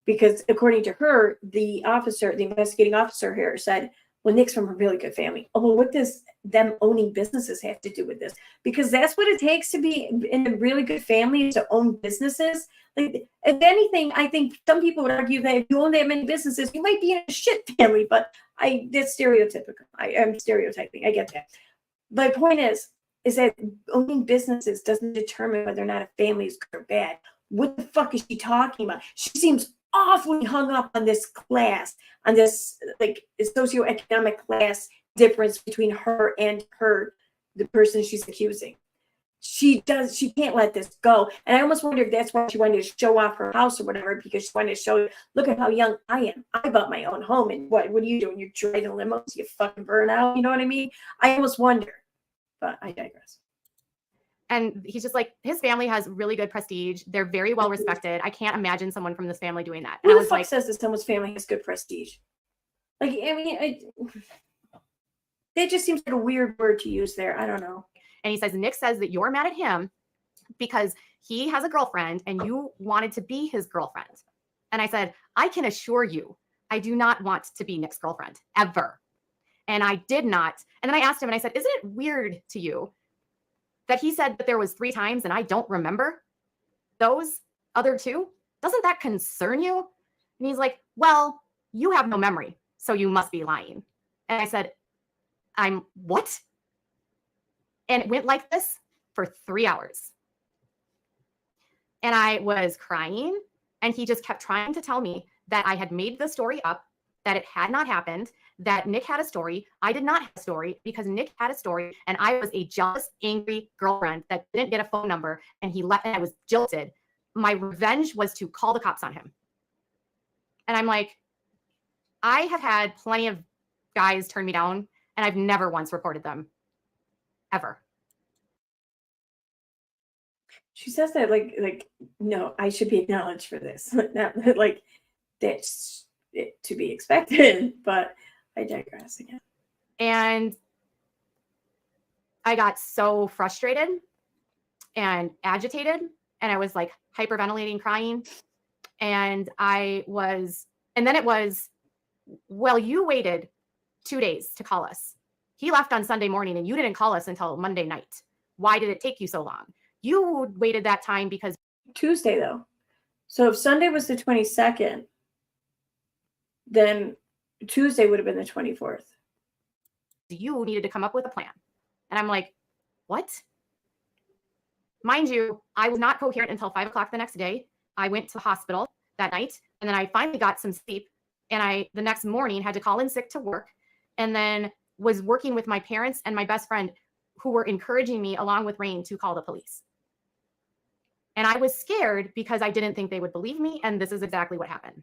Because according to her, the investigating officer here said, well, Nick's from a really good family. Oh, well, what does them owning businesses have to do with this? Because that's what it takes to be in a really good family, is to own businesses. Like, if anything, I think some people would argue that if you own that many businesses, you might be in a shit family, but that's stereotypical. I'm stereotyping. I get that. My point is that owning businesses doesn't determine whether or not a family is good or bad. What the fuck is she talking about? She seems awfully hung up on this class, on this like socioeconomic class difference between her and the person she's accusing. She can't let this go. And I almost wonder if that's why she wanted to show off her house or whatever, because she wanted to show, look at how young I am. I bought my own home. And what are you doing? You're driving limos, you fucking burn out. You know what I mean? I almost wonder, but I digress. And he's just like, his family has really good prestige. They're very well respected. I can't imagine someone from this family doing that. And Who I the was fuck like, says that someone's family has good prestige? Like, I mean, that just seems like a weird word to use there. I don't know. and he says, Nick says that you're mad at him because he has a girlfriend and you wanted to be his girlfriend. And I said, I can assure you, I do not want to be Nick's girlfriend ever. And I did not. And then I asked him and I said, isn't it weird to you that he said that there was 3 times and I don't remember those other 2? Doesn't that concern you? And he's like, well, you have no memory, so you must be lying. And I said, I'm what? And it went like this for 3 hours. And I was crying, and he just kept trying to tell me that I had made the story up, that it had not happened, that Nick had a story. I did not have a story because Nick had a story, and I was a jealous, angry girlfriend that didn't get a phone number, and he left, and I was jilted. My revenge was to call the cops on him. And I'm like, I have had plenty of guys turn me down, and I've never once reported them, ever. She says that like no, I should be acknowledged for this. Not like that's it to be expected, but I digress again. And I got so frustrated and agitated, and I was like hyperventilating, crying. And then it was, well, you waited 2 days to call us. He left on Sunday morning and you didn't call us until Monday night. Why did it take you so long? You waited that time because Tuesday though. So if Sunday was the 22nd, then Tuesday would have been the 24th. you needed to come up with a plan. And I'm like, what? Mind you, I was not coherent until 5 o'clock the next day. I went to the hospital that night, and then I finally got some sleep. And I, the next morning, had to call in sick to work, and then was working with my parents and my best friend who were encouraging me along with Rain to call the police. And I was scared because I didn't think they would believe me. And this is exactly what happened.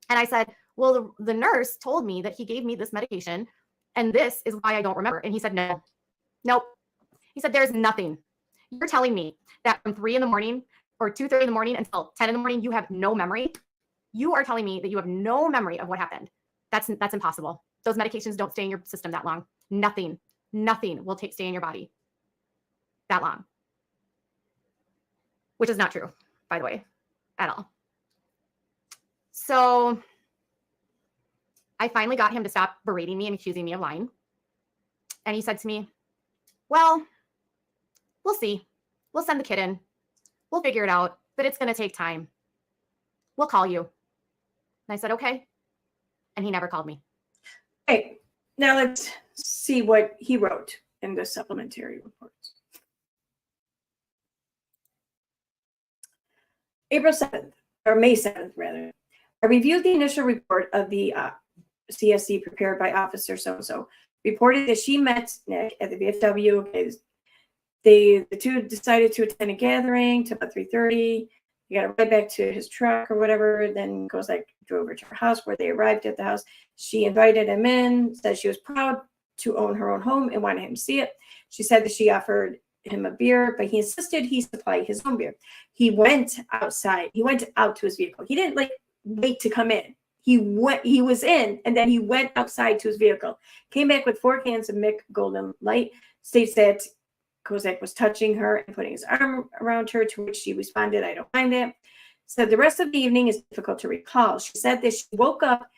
And I said, well, the nurse told me that he gave me this medication and this is why I don't remember. And he said, no, nope. He said, there's nothing. You're telling me that from 3 a.m. or 2:30 in the morning until 10 a.m, you have no memory. You are telling me that you have no memory of what happened. That's impossible. Those medications don't stay in your system that long. Nothing will stay in your body that long. Which is not true, by the way, at all. So I finally got him to stop berating me and accusing me of lying. And he said to me, well, we'll see. We'll send the kid in. We'll figure it out, but it's going to take time. We'll call you. And I said, okay. And he never called me. Okay, now let's see what he wrote in the supplementary reports. April 7th, or May 7th, rather. I reviewed the initial report of the CSC prepared by Officer so-and-so. Reported that she met Nick at the VFW. Okay, the two decided to attend a gathering till about 3:30. He got right back to his truck or whatever. Then goes drove her to her house where they arrived at the house. She invited him in, said she was proud to own her own home and wanted him to see it. She said that she offered him a beer, but he insisted he supply his own beer. He went outside. He went out to his vehicle. He didn't wait to come in. He was in, and then he went outside to his vehicle. Came back with 4 cans of Mick Golden Light. States that Kozak was touching her and putting his arm around her, to which she responded, I don't mind that. Said the rest of the evening is difficult to recall. She said that she woke up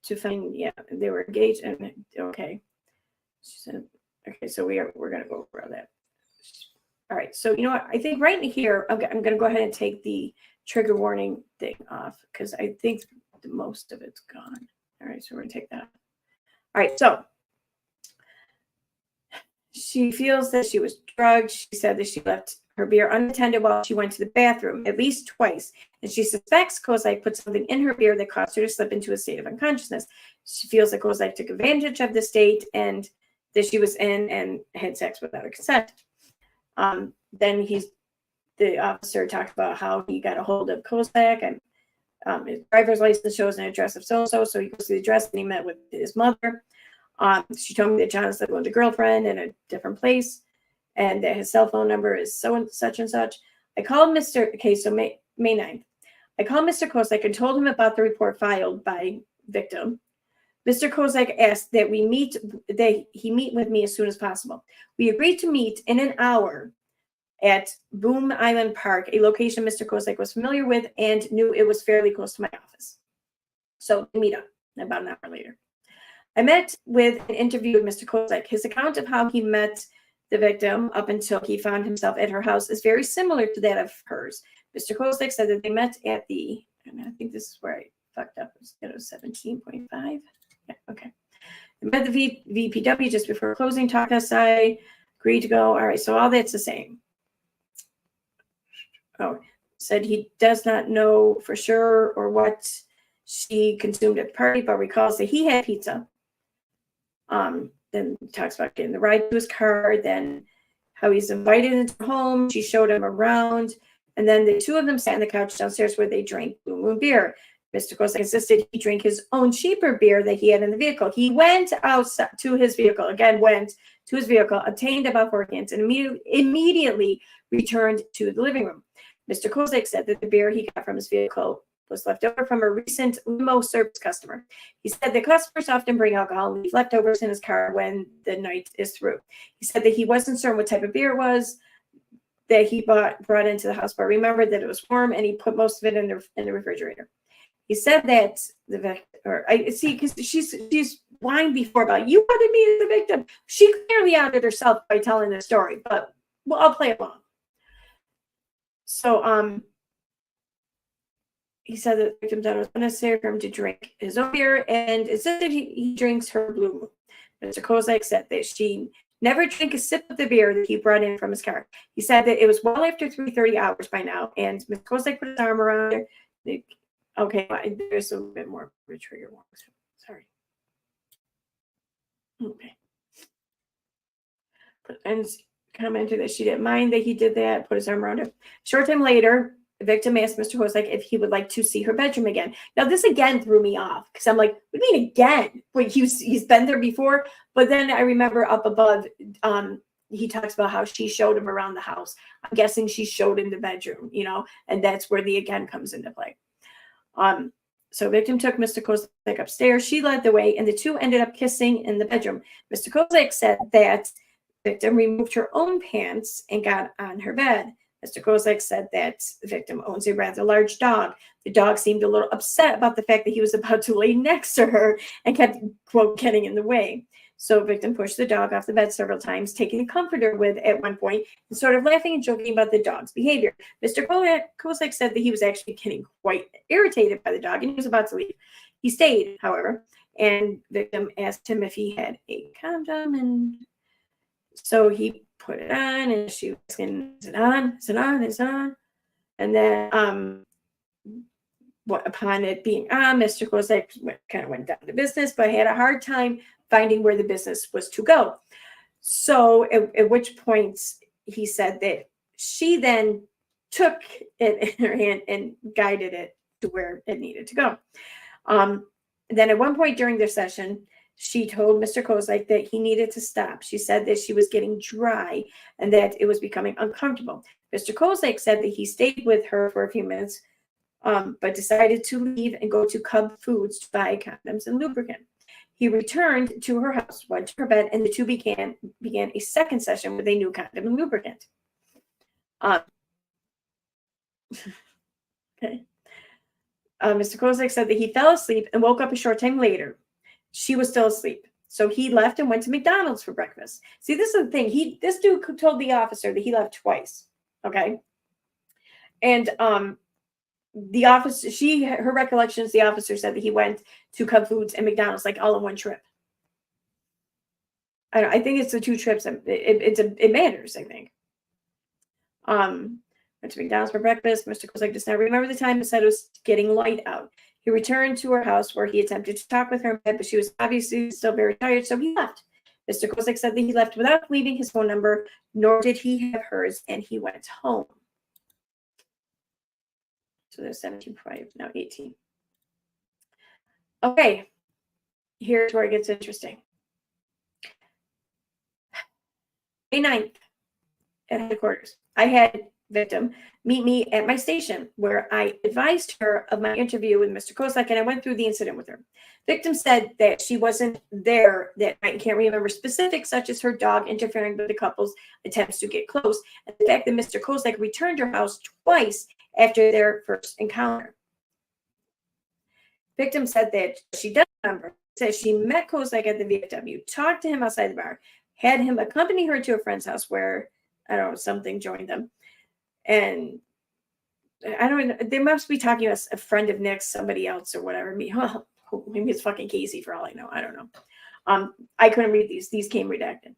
to find, they were engaged, and okay. She said, okay, so we're going to go over that. All right, so you know what? I think right in here, I'm going to go ahead and take the trigger warning thing off because I think most of it's gone. All right, so we're going to take that off. All right, so she feels that she was drugged. She said that she left her beer unattended while she went to the bathroom at least twice. And she suspects Kozak put something in her beer that caused her to slip into a state of unconsciousness. She feels that Kozak took advantage of the state and that she was in and had sex without her consent. Then the officer talked about how he got a hold of Kozak and his driver's license shows an address of so-and-so. So he goes to the address and he met with his mother. She told me that John is living with a girlfriend in a different place and that his cell phone number is so and such and such. I called May 9th. I called Mr. Kozak and told him about the report filed by victim. Mr. Kozak asked that he meet with me as soon as possible. We agreed to meet in an hour at Boom Island Park, a location Mr. Kozak was familiar with and knew it was fairly close to my office. So we meet up about an hour later. I met with an interview with Mr. Kozak. His account of how he met the victim up until he found himself at her house is very similar to that of hers. Mr. Kozak said that they met at and I think this is where I fucked up. It was 17.5. Yeah, okay. They met at the VPW just before closing, talked outside, agreed to go. All right, so all that's the same. Oh, said he does not know for sure or what she consumed at the party, but recalls that he had pizza. Then talks about getting the ride to his car, then how he's invited into her home. She showed him around, and then the two of them sat on the couch downstairs where they drank Blue Moon beer. Mr. Kozak insisted he drink his own cheaper beer that he had in the vehicle. He went outside to his vehicle, obtained about 4 cans, and immediately returned to the living room. Mr. Kozak said that the beer he got from his vehicle was left over from a recent limo service customer. He said the customers often bring alcohol and leave leftovers in his car when the night is through. He said that he wasn't certain what type of beer it was that he brought into the house, but remembered that it was warm and he put most of it in the refrigerator. He said that because she's whined before about you wanted me as the victim. She clearly outed herself by telling the story, but I'll play along. So he said that the victim thought it was unnecessary for him to drink his own beer and insisted he drinks her Blue Moon. Mr. Kozak said that she never drank a sip of the beer that he brought in from his car. He said that it was well after 3:30 hours by now, and Mr. Kozak put his arm around her. Okay, there's a bit more of a trigger warning. Sorry. Okay. and commented that she didn't mind that he did that, put his arm around her. Short time later, the victim asked Mr. Kozak if he would like to see her bedroom again. Now, this again threw me off because I'm like, what do you mean again? Wait, he's been there before? But then I remember up above, he talks about how she showed him around the house. I'm guessing she showed him the bedroom, you know, and that's where the again comes into play. So victim took Mr. Kozak upstairs. She led the way, and the two ended up kissing in the bedroom. Mr. Kozak said that victim removed her own pants and got on her bed. Mr. Kozak said that the victim owns a rather large dog. The dog seemed a little upset about the fact that he was about to lay next to her and kept, quote, getting in the way. So victim pushed the dog off the bed several times, taking a comforter with at one point and sort of laughing and joking about the dog's behavior. Mr. Kozak said that he was actually getting quite irritated by the dog and he was about to leave. He stayed, however, and victim asked him if he had a condom, and so he put it on, and she was asking, is it on? Is it on? Is it on? And then upon it being on, Mr. Kozak kind of went down to business, but had a hard time finding where the business was to go. So at which point he said that she then took it in her hand and guided it to where it needed to go. Then at one point during their session, she told Mr. Kozak that he needed to stop. She said that she was getting dry and that it was becoming uncomfortable. Mr. Kozak said that he stayed with her for a few minutes, but decided to leave and go to Cub Foods to buy condoms and lubricant. He returned to her house, went to her bed, and the two began a second session with a new condom and lubricant. Okay. Mr. Kozak said that he fell asleep and woke up a short time later. She was still asleep. So he left and went to McDonald's for breakfast. See, this is the thing. This dude told the officer that he left twice. Okay. And the officer, her recollections, the officer said that he went to Cub Foods and McDonald's like all in one trip. I think it's the two trips. It matters, I think. Went to McDonald's for breakfast. Mr. Kozak does not remember the time, but said it was getting light out. He returned to her house where he attempted to talk with her in bed, but she was obviously still very tired, so he left. Mr. Kozak said that he left without leaving his phone number, nor did he have hers, and he went home. So there's 17.5, now 18. Okay, here's where it gets interesting. May 9th at headquarters, I had victim meet me at my station where I advised her of my interview with Mr. Kozak, and I went through the incident with her. Victim said that she wasn't there that night and can't remember specifics such as her dog interfering with the couple's attempts to get close, and the fact that Mr. Kozak returned to her house twice after their first encounter. Victim said that she does remember, says she met Kozak at the VFW, talked to him outside the bar, had him accompany her to a friend's house where, I don't know, something joined them. And I don't know, they must be talking about a friend of Nick's, somebody else or whatever. Maybe it's fucking Casey for all I know. I don't know. I couldn't read these. These came redacted.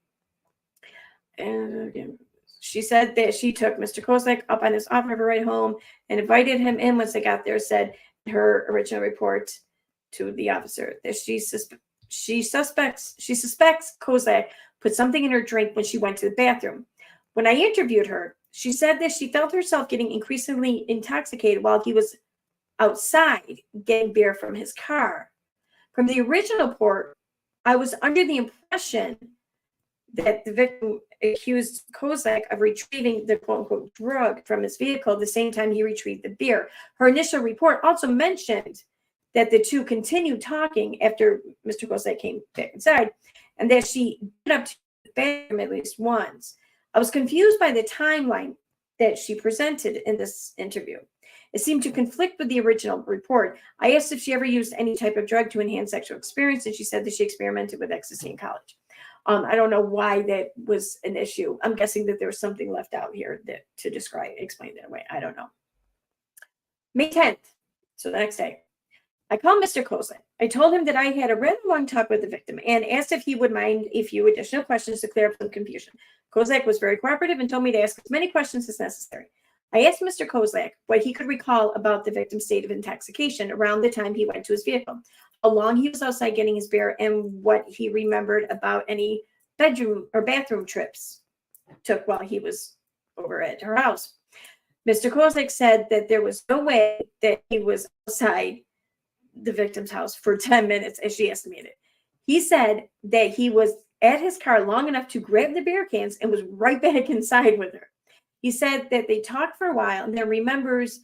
And again, she said that she took Mr. Kozak up on his offer of a ride home and invited him in once they got there, said in her original report to the officer that she suspects Kozak put something in her drink when she went to the bathroom. When I interviewed her, she said that she felt herself getting increasingly intoxicated while he was outside getting beer from his car. From the original report, I was under the impression that the victim accused Kozak of retrieving the quote-unquote drug from his vehicle at the same time he retrieved the beer. Her initial report also mentioned that the two continued talking after Mr. Kozak came back inside, and that she went up to the bathroom at least once. I was confused by the timeline that she presented in this interview. It seemed to conflict with the original report. I asked if she ever used any type of drug to enhance sexual experience, and she said that she experimented with ecstasy in college. I don't know why that was an issue. I'm guessing that there was something left out here to explain that away. I don't know. May 10th, so the next day, I called Mr. Kozak. I told him that I had a rather long talk with the victim and asked if he would mind a few additional questions to clear up some confusion. Kozak was very cooperative and told me to ask as many questions as necessary. I asked Mr. Kozak what he could recall about the victim's state of intoxication around the time he went to his vehicle, how long he was outside getting his beer, and what he remembered about any bedroom or bathroom trips took while he was over at her house. Mr. Kozak said that there was no way that he was outside the victim's house for 10 minutes, as she estimated. He said that he was at his car long enough to grab the beer cans and was right back inside with her. He said that they talked for a while and then remembers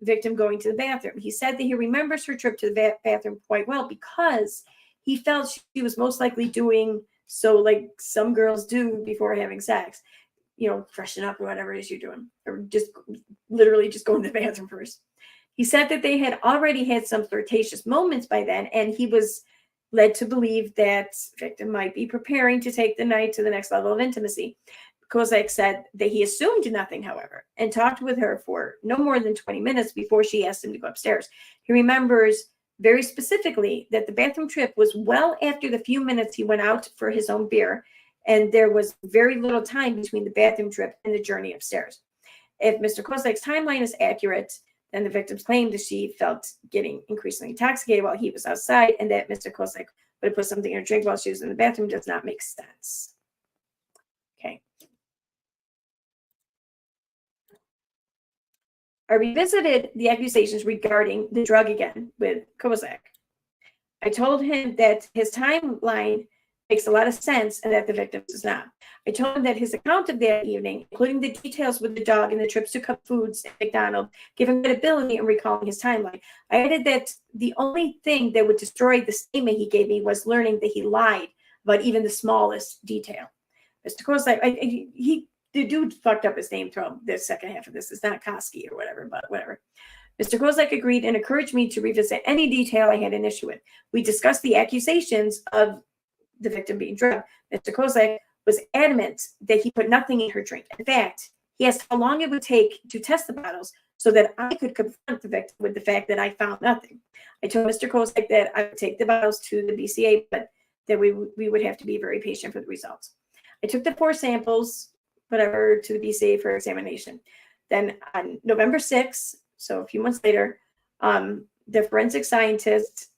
victim going to the bathroom. He said that he remembers her trip to the bathroom quite well because he felt she was most likely doing so like some girls do before having sex, freshen up or whatever it is you're doing, or just literally just going to the bathroom first. He said that they had already had some flirtatious moments by then, and he was led to believe that victim might be preparing to take the night to the next level of intimacy. Kozak said that he assumed nothing, however, and talked with her for no more than 20 minutes before she asked him to go upstairs. He remembers very specifically that the bathroom trip was well after the few minutes he went out for his own beer, and there was very little time between the bathroom trip and the journey upstairs. If Mr. Kozak's timeline is accurate, then the victim's claim that she felt getting increasingly intoxicated while he was outside and that Mr. Kozak would have put something in her drink while she was in the bathroom does not make sense. Okay. I revisited the accusations regarding the drug again with Kozak. I told him that his timeline makes a lot of sense and that the victim does not. I told him that his account of that evening, including the details with the dog and the trips to Cup Foods at McDonald's, gave him credibility in recalling his timeline. I added that the only thing that would destroy the statement he gave me was learning that he lied about even the smallest detail. Mr. Kozak, the dude fucked up his name throughout the second half of this. It's not Koski or whatever, but whatever. Mr. Kozak agreed and encouraged me to revisit any detail I had an issue with. We discussed the accusations of the victim being drugged. Mr. Kozak was adamant that he put nothing in her drink. In fact, he asked how long it would take to test the bottles so that I could confront the victim with the fact that I found nothing. I told Mr. Kozak that I would take the bottles to the BCA, but that we would have to be very patient for the results. I took the 4 samples, whatever, to the BCA for examination. Then on November 6th, so a few months later, the forensic scientist,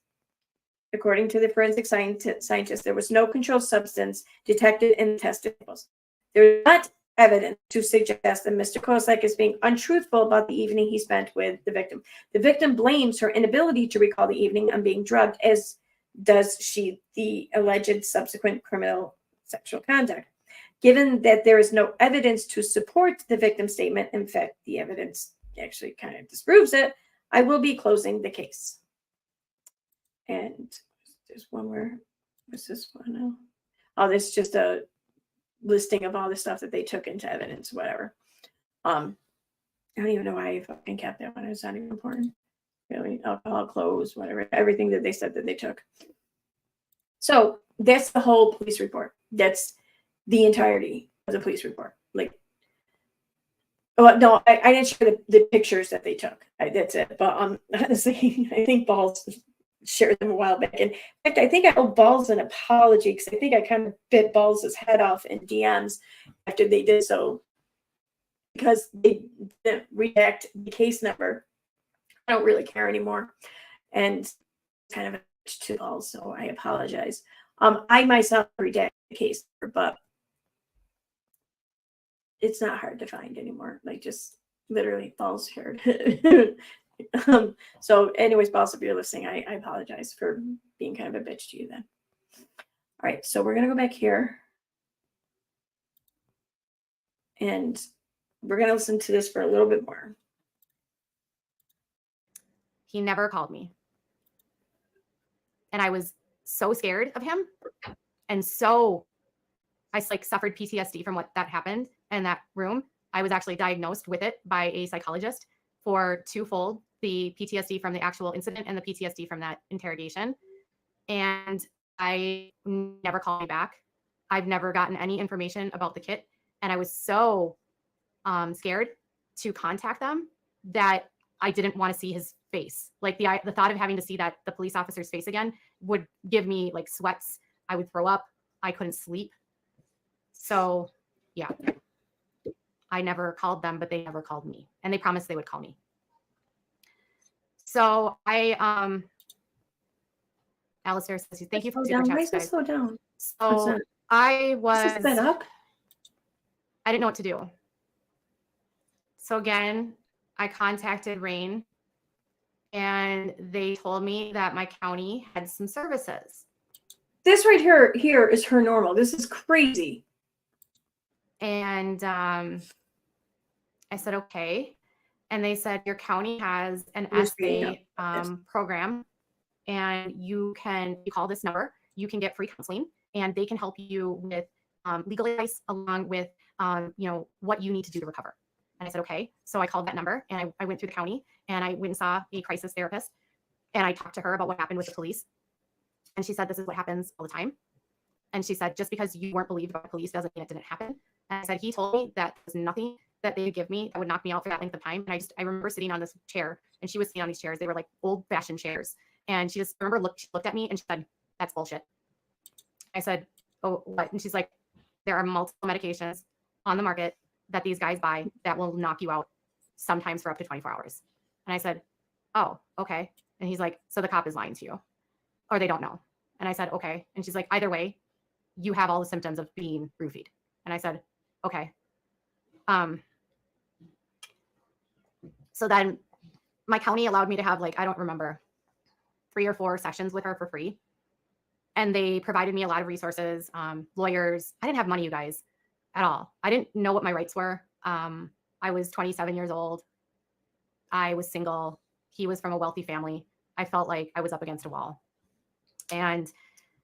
according to the forensic scientist, there was no controlled substance detected in the test samples. There is not evidence to suggest that Mr. Kozak is being untruthful about the evening he spent with the victim. The victim blames her inability to recall the evening on being drugged, as does she the alleged subsequent criminal sexual conduct. Given that there is no evidence to support the victim's statement, in fact, the evidence actually kind of disproves it, I will be closing the case. And there's one more. What's this one now? Oh, this is just a listing of all the stuff that they took into evidence, whatever. I don't even know why I fucking kept that one. It's not even important. Really, alcohol, clothes, whatever, everything that they said that they took. So that's the whole police report. That's the entirety of the police report. Like, well, no, I didn't share the pictures that they took. That's it. But honestly, I think Balls shared them a while back. And in fact, I think I owe Balls an apology because I think I kind of bit Balls' head off in DMs after they did so, because they didn't redact the case number. I don't really care anymore, and it's kind of a to Balls, so I apologize. I myself redact the case number, but it's not hard to find anymore. Like, just literally Balls shared. So anyways, Balls, if you're listening, I apologize for being kind of a bitch to you then. All right, so we're going to go back here. And we're going to listen to this for a little bit more. He never called me. And I was so scared of him. And so I like suffered PTSD from what that happened in that room. I was actually diagnosed with it by a psychologist for twofold, the PTSD from the actual incident and the PTSD from that interrogation. And I never called me back. I've never gotten any information about the kit. And I was so scared to contact them that I didn't want to see his face. Like the thought of having to see the police officer's face again would give me like sweats. I would throw up. I couldn't sleep. So yeah, I never called them, but they never called me, and they promised they would call me. So Alistair says, thank you for super chats, guys. Slow down. So I This has been was, up. I didn't know what to do. So again, I contacted Rain and they told me that my county had some services. This right here is her normal. This is crazy. And I said, okay. And they said, your county has an You're saying essay program, and you call this number, you can get free counseling, and they can help you with legal advice along with, what you need to do to recover. And I said, okay. So I called that number and I went through the county and I went and saw a crisis therapist and I talked to her about what happened with the police. And she said, this is what happens all the time. And she said, just because you weren't believed by the police doesn't mean it didn't happen. And I said, he told me that there's nothing that they could give me that would knock me out for that length of time. And I remember sitting on this chair and she was sitting on these chairs. They were like old fashioned chairs. And she just she looked at me and she said, that's bullshit. I said, oh, what? And she's like, there are multiple medications on the market that these guys buy that will knock you out sometimes for up to 24 hours. And I said, oh, okay. And he's like, so the cop is lying to you or they don't know. And I said, okay. And she's like, either way, you have all the symptoms of being roofied. And I said, okay. So then my county allowed me to have I don't remember, 3 or 4 sessions with her for free. And they provided me a lot of resources, lawyers. I didn't have money, you guys, at all. I didn't know what my rights were. I was 27 years old. I was single. He was from a wealthy family. I felt like I was up against a wall. And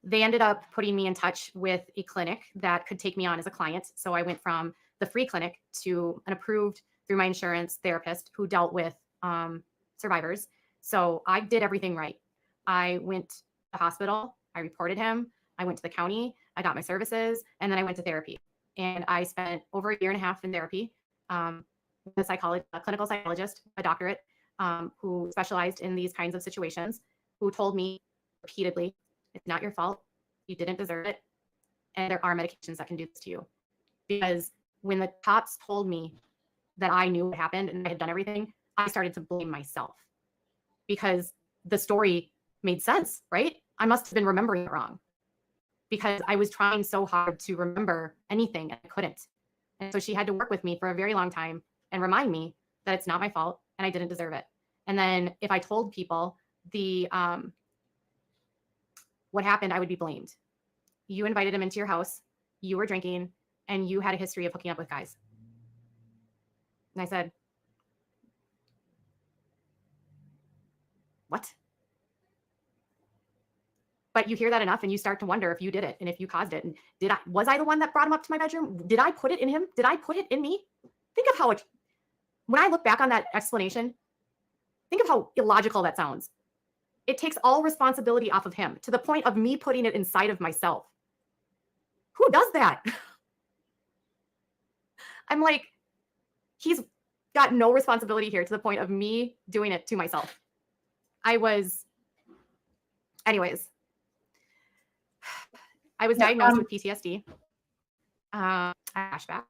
they ended up putting me in touch with a clinic that could take me on as a client. So I went from the free clinic to an approved through my insurance therapist who dealt with survivors. So I did everything right. I went to the hospital. I reported him. I went to the county. I got my services. And then I went to therapy. And I spent over 1.5 years in therapy with a clinical psychologist, a doctorate, who specialized in these kinds of situations, who told me repeatedly, it's not your fault. You didn't deserve it. And there are medications that can do this to you. Because when the cops told me that I knew what happened and I had done everything, I started to blame myself because the story made sense, right? I must have been remembering it wrong because I was trying so hard to remember anything and I couldn't. And so she had to work with me for a very long time and remind me that it's not my fault and I didn't deserve it. And then if I told people what happened, I would be blamed. You invited him into your house, you were drinking, and you had a history of hooking up with guys. And I said, what? But you hear that enough and you start to wonder if you did it and if you caused it. And was I the one that brought him up to my bedroom? Did I put it in him? Did I put it in me? Think of how when I look back on that explanation, think of how illogical that sounds. It takes all responsibility off of him to the point of me putting it inside of myself. Who does that? I'm like, he's got no responsibility here to the point of me doing it to myself. Anyways, I was diagnosed with PTSD, flashbacks.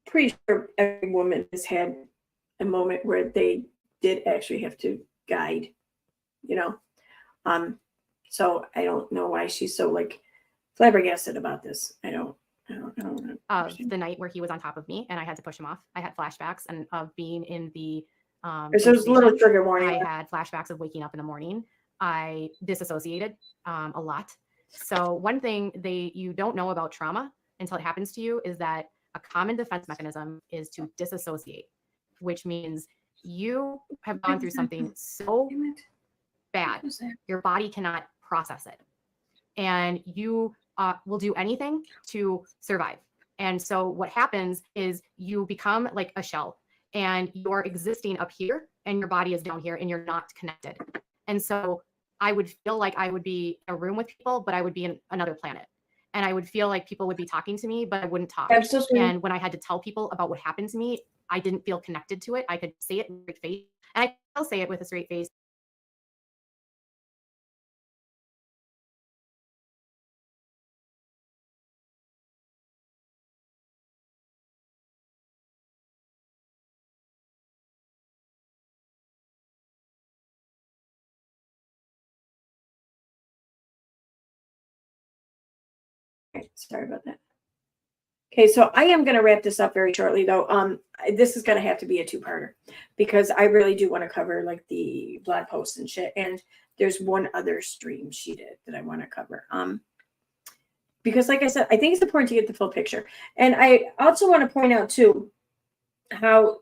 Pretty sure every woman has had a moment where they did actually have to guide, so I don't know why she's so flabbergasted about this. I don't The night where he was on top of me and I had to push him off, I had flashbacks and of being in the there's a little trigger warning. I had flashbacks of waking up in the morning. I disassociated a lot. So one thing you don't know about trauma until it happens to you is that a common defense mechanism is to disassociate, which means you have gone through something so bad, your body cannot process it. And you will do anything to survive. And so what happens is you become like a shell and you're existing up here and your body is down here and you're not connected. And so I would feel like I would be in a room with people, but I would be in another planet. And I would feel like people would be talking to me, but I wouldn't talk. And when I had to tell people about what happened to me, I didn't feel connected to it. I could say it with a straight face. And I still say it with a straight face. right, sorry about that. Okay, so I am going to wrap this up very shortly, though. This is going to have to be a two-parter because I really do want to cover like the blog posts and shit. And there's one other stream she did that I want to cover. Because, like I said, I think it's important to get the full picture. And I also want to point out too how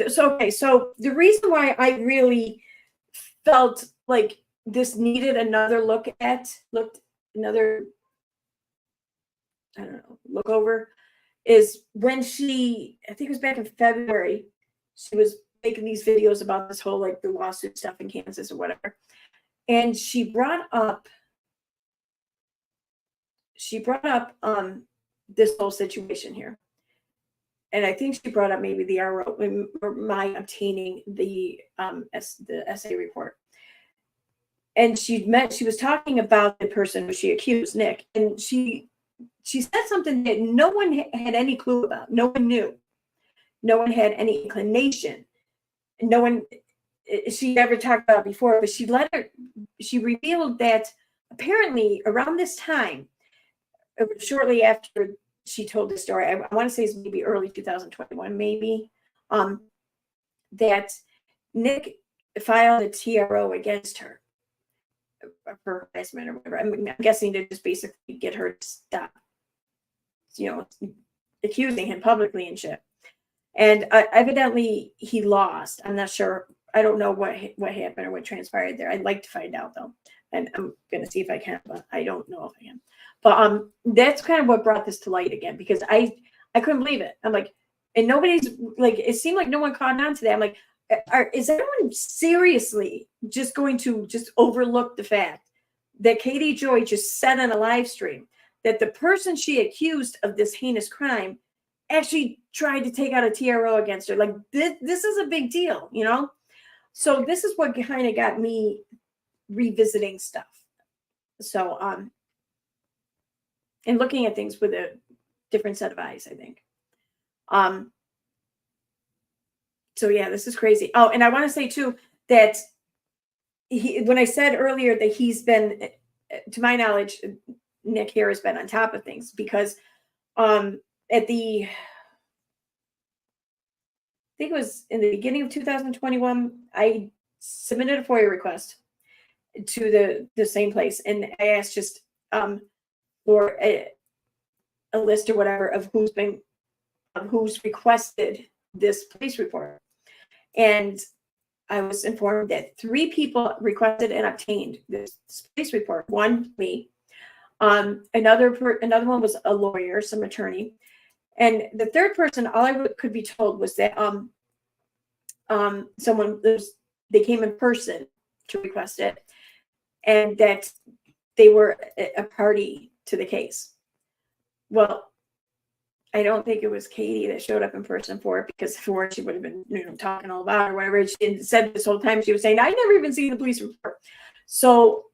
so the reason why I really felt like this needed another look over is when she, I think it was back in February, she was making these videos about this whole like the lawsuit stuff in Kansas or whatever. And she brought up this whole situation here. And I think she brought up maybe the RO, or my obtaining the essay report. And she was talking about the person who she accused, Nick, and she said something that no one had any clue about. No one knew. No one had any inclination. No one she ever talked about before, but she revealed that apparently around this time, shortly after she told this story, I want to say it's maybe early 2021, maybe, that Nick filed a TRO against her for harassment or whatever. I'm guessing to just basically get her to stop, accusing him publicly and shit. And evidently he lost. I'm not sure. I don't know what happened or what transpired there. I'd like to find out though. And I'm going to see if I can, but I don't know if I can. But that's kind of what brought this to light again, because I couldn't believe it. I'm like, and nobody's like, it seemed like no one caught on to that. I'm like, is everyone seriously just going to just overlook the fact that Katie Joy just said on a live stream that the person she accused of this heinous crime actually tried to take out a TRO against her? Like this is a big deal, So this is what kind of got me revisiting stuff. So and looking at things with a different set of eyes, I think. So yeah, this is crazy. Oh, and I want to say too that when I said earlier that he's been, to my knowledge, Nick here has been on top of things, because I think it was in the beginning of 2021, I submitted a FOIA request to the same place, and I asked just for a list or whatever of who's requested this police report. And I was informed that 3 people requested and obtained this police report. One, me. Another one was a lawyer, some attorney. And the third person, all I could be told was that they came in person to request it, and that they were a party to the case. Well, I don't think it was Katie that showed up in person for it, because if it were, she would have been talking all about it or whatever. She said this whole time she was saying, I never even seen the police report. So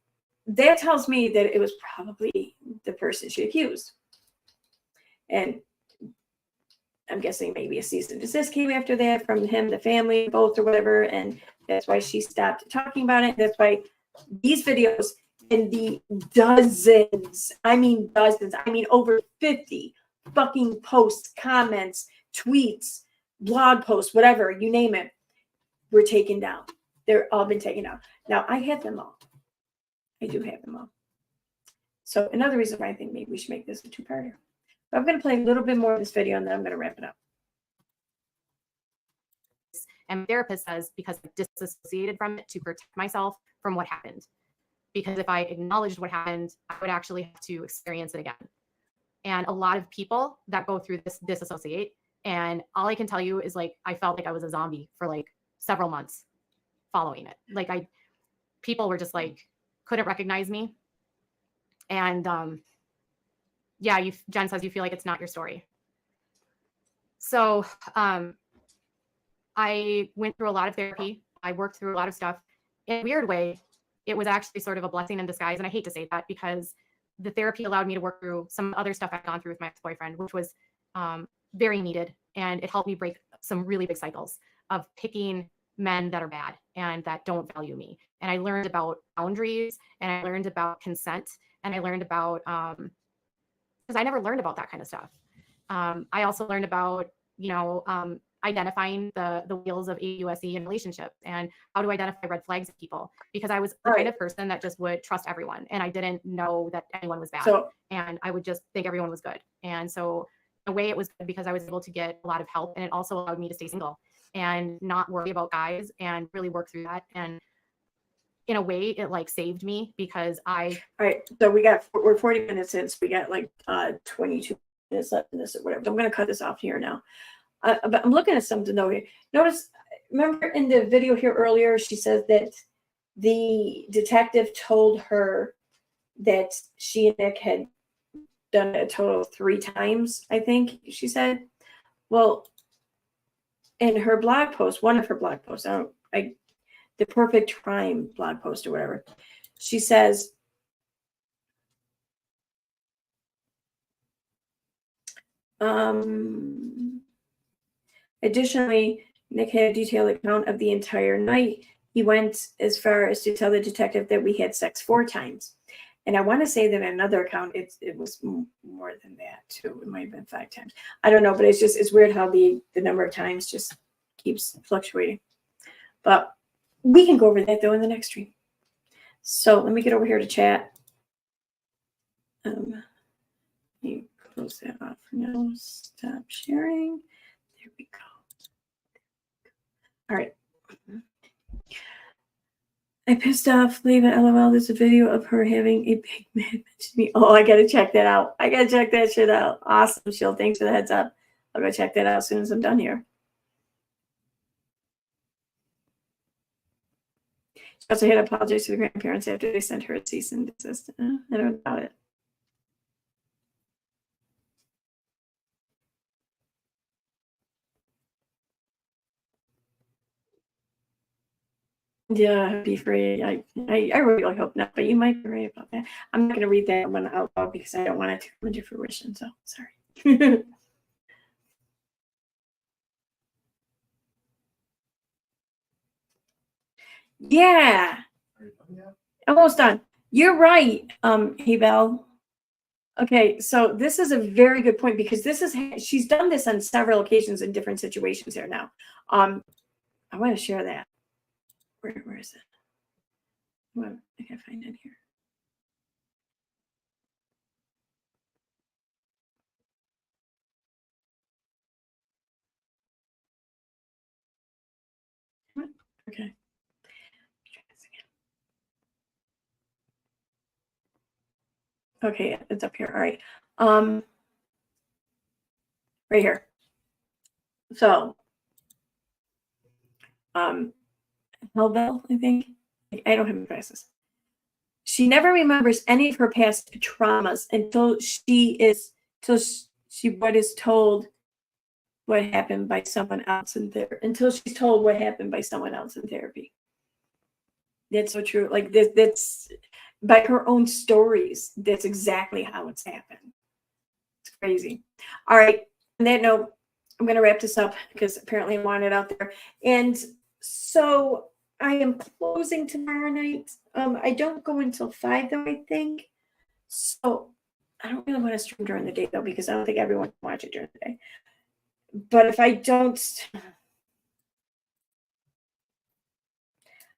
that tells me that it was probably the person she accused. And I'm guessing maybe a cease and desist came after that from him, the family, both or whatever. And that's why she stopped talking about it. That's why these videos, in the dozens, I mean over 50 fucking posts, comments, tweets, blog posts, whatever, you name it, were taken down. They're all been taken down. Now, I have them all. I do have them all. So another reason why I think maybe we should make this a 2-parter. I'm going to play a little bit more of this video, and then I'm going to wrap it up. And my therapist says, because I disassociated from it to protect myself from what happened. Because if I acknowledged what happened, I would actually have to experience it again. And a lot of people that go through this disassociate. And all I can tell you is, like, I felt like I was a zombie for like several months following it. Like people were just like, couldn't recognize me. And yeah, Jen says you feel like it's not your story. So I went through a lot of therapy. I worked through a lot of stuff. In a weird way, it was actually sort of a blessing in disguise. And I hate to say that, because the therapy allowed me to work through some other stuff I'd gone through with my ex-boyfriend, which was very needed. And it helped me break some really big cycles of picking men that are bad and that don't value me. And I learned about boundaries, and I learned about consent, and I learned about, because I never learned about that kind of stuff. I also learned about, identifying the wheels of AUSE in relationships, and how to identify red flags in people, because I was the kind of person that just would trust everyone, and I didn't know that anyone was bad. So, And I would just think everyone was good. And so in a way it was good because I was able to get a lot of help, and it also allowed me to stay single and not worry about guys and really work through that. And in a way it like saved me because all right, so we're 40 minutes in, so we got like 22 minutes left in this or whatever. So I'm going to cut this off here now. But I'm looking at something though here. Notice, remember in the video here earlier, she says that the detective told her that she and Nick had done it a total of 3 times, I think she said. Well, in her blog post, one of her blog posts, the Perfect Crime blog post or whatever, she says, additionally, Nick had a detailed account of the entire night. He went as far as to tell the detective that we had sex 4 times. And I want to say that in another account, it was more than that too. It might have been 5 times. I don't know, but it's weird how the number of times just keeps fluctuating. But we can go over that though in the next stream. So let me get over here to chat. Let me close that off for now. Stop sharing. There we go. All right. I pissed off. Leave it. LOL. There's a video of her having a big man mention me. Oh, I gotta check that out. I gotta check that shit out. Awesome, Shield. Thanks for the heads up. I'll go check that out as soon as I'm done here. She also had to apologize to the grandparents after they sent her a cease and desist. I don't know about it. Yeah, be free. I really hope not, but you might be right about that. I'm not going to read that one out loud because I don't want it to come into fruition. So sorry. Yeah, almost done. You're right, hey Belle. Okay, so this is a very good point because she's done this on several occasions in different situations here now. I want to share that. Where is it? Well, I can't find it here. Okay. Okay, it's up here. All right. Right here. So, Hellbell, I think. I don't have my glasses. She never remembers any of her past traumas until she is told what happened by someone else in there. Until she's told what happened by someone else in therapy. That's so true. Like that's by her own stories. That's exactly how it's happened. It's crazy. All right. On that note, I'm going to wrap this up because apparently I want it out there. And so I am closing tomorrow night. I don't go until 5 though, I think. So I don't really want to stream during the day though, because I don't think everyone can watch it during the day. But if I don't,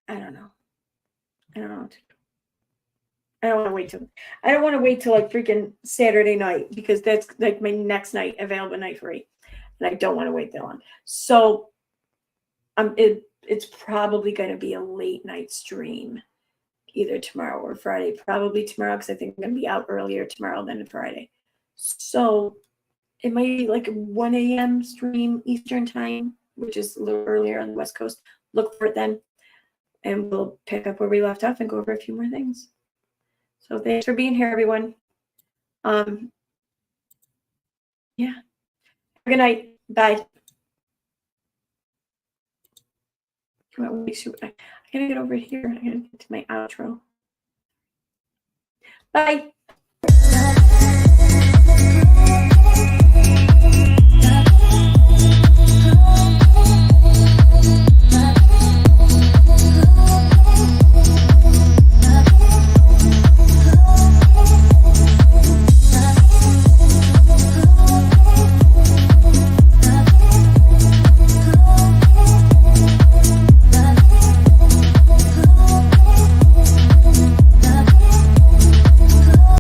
I don't know. I don't know what to do. I don't want to wait till like freaking Saturday night because that's like my next night available night for 8. And I don't want to wait that long. So it's probably going to be a late night stream, either tomorrow or Friday. Probably tomorrow because I think I'm going to be out earlier tomorrow than Friday. So it might be like a 1 a.m. stream Eastern time, which is a little earlier on the West Coast. Look for it then. And we'll pick up where we left off and go over a few more things. So thanks for being here, everyone. Yeah. Good night. Bye. I gotta get over here. I gotta get to my outro. Bye.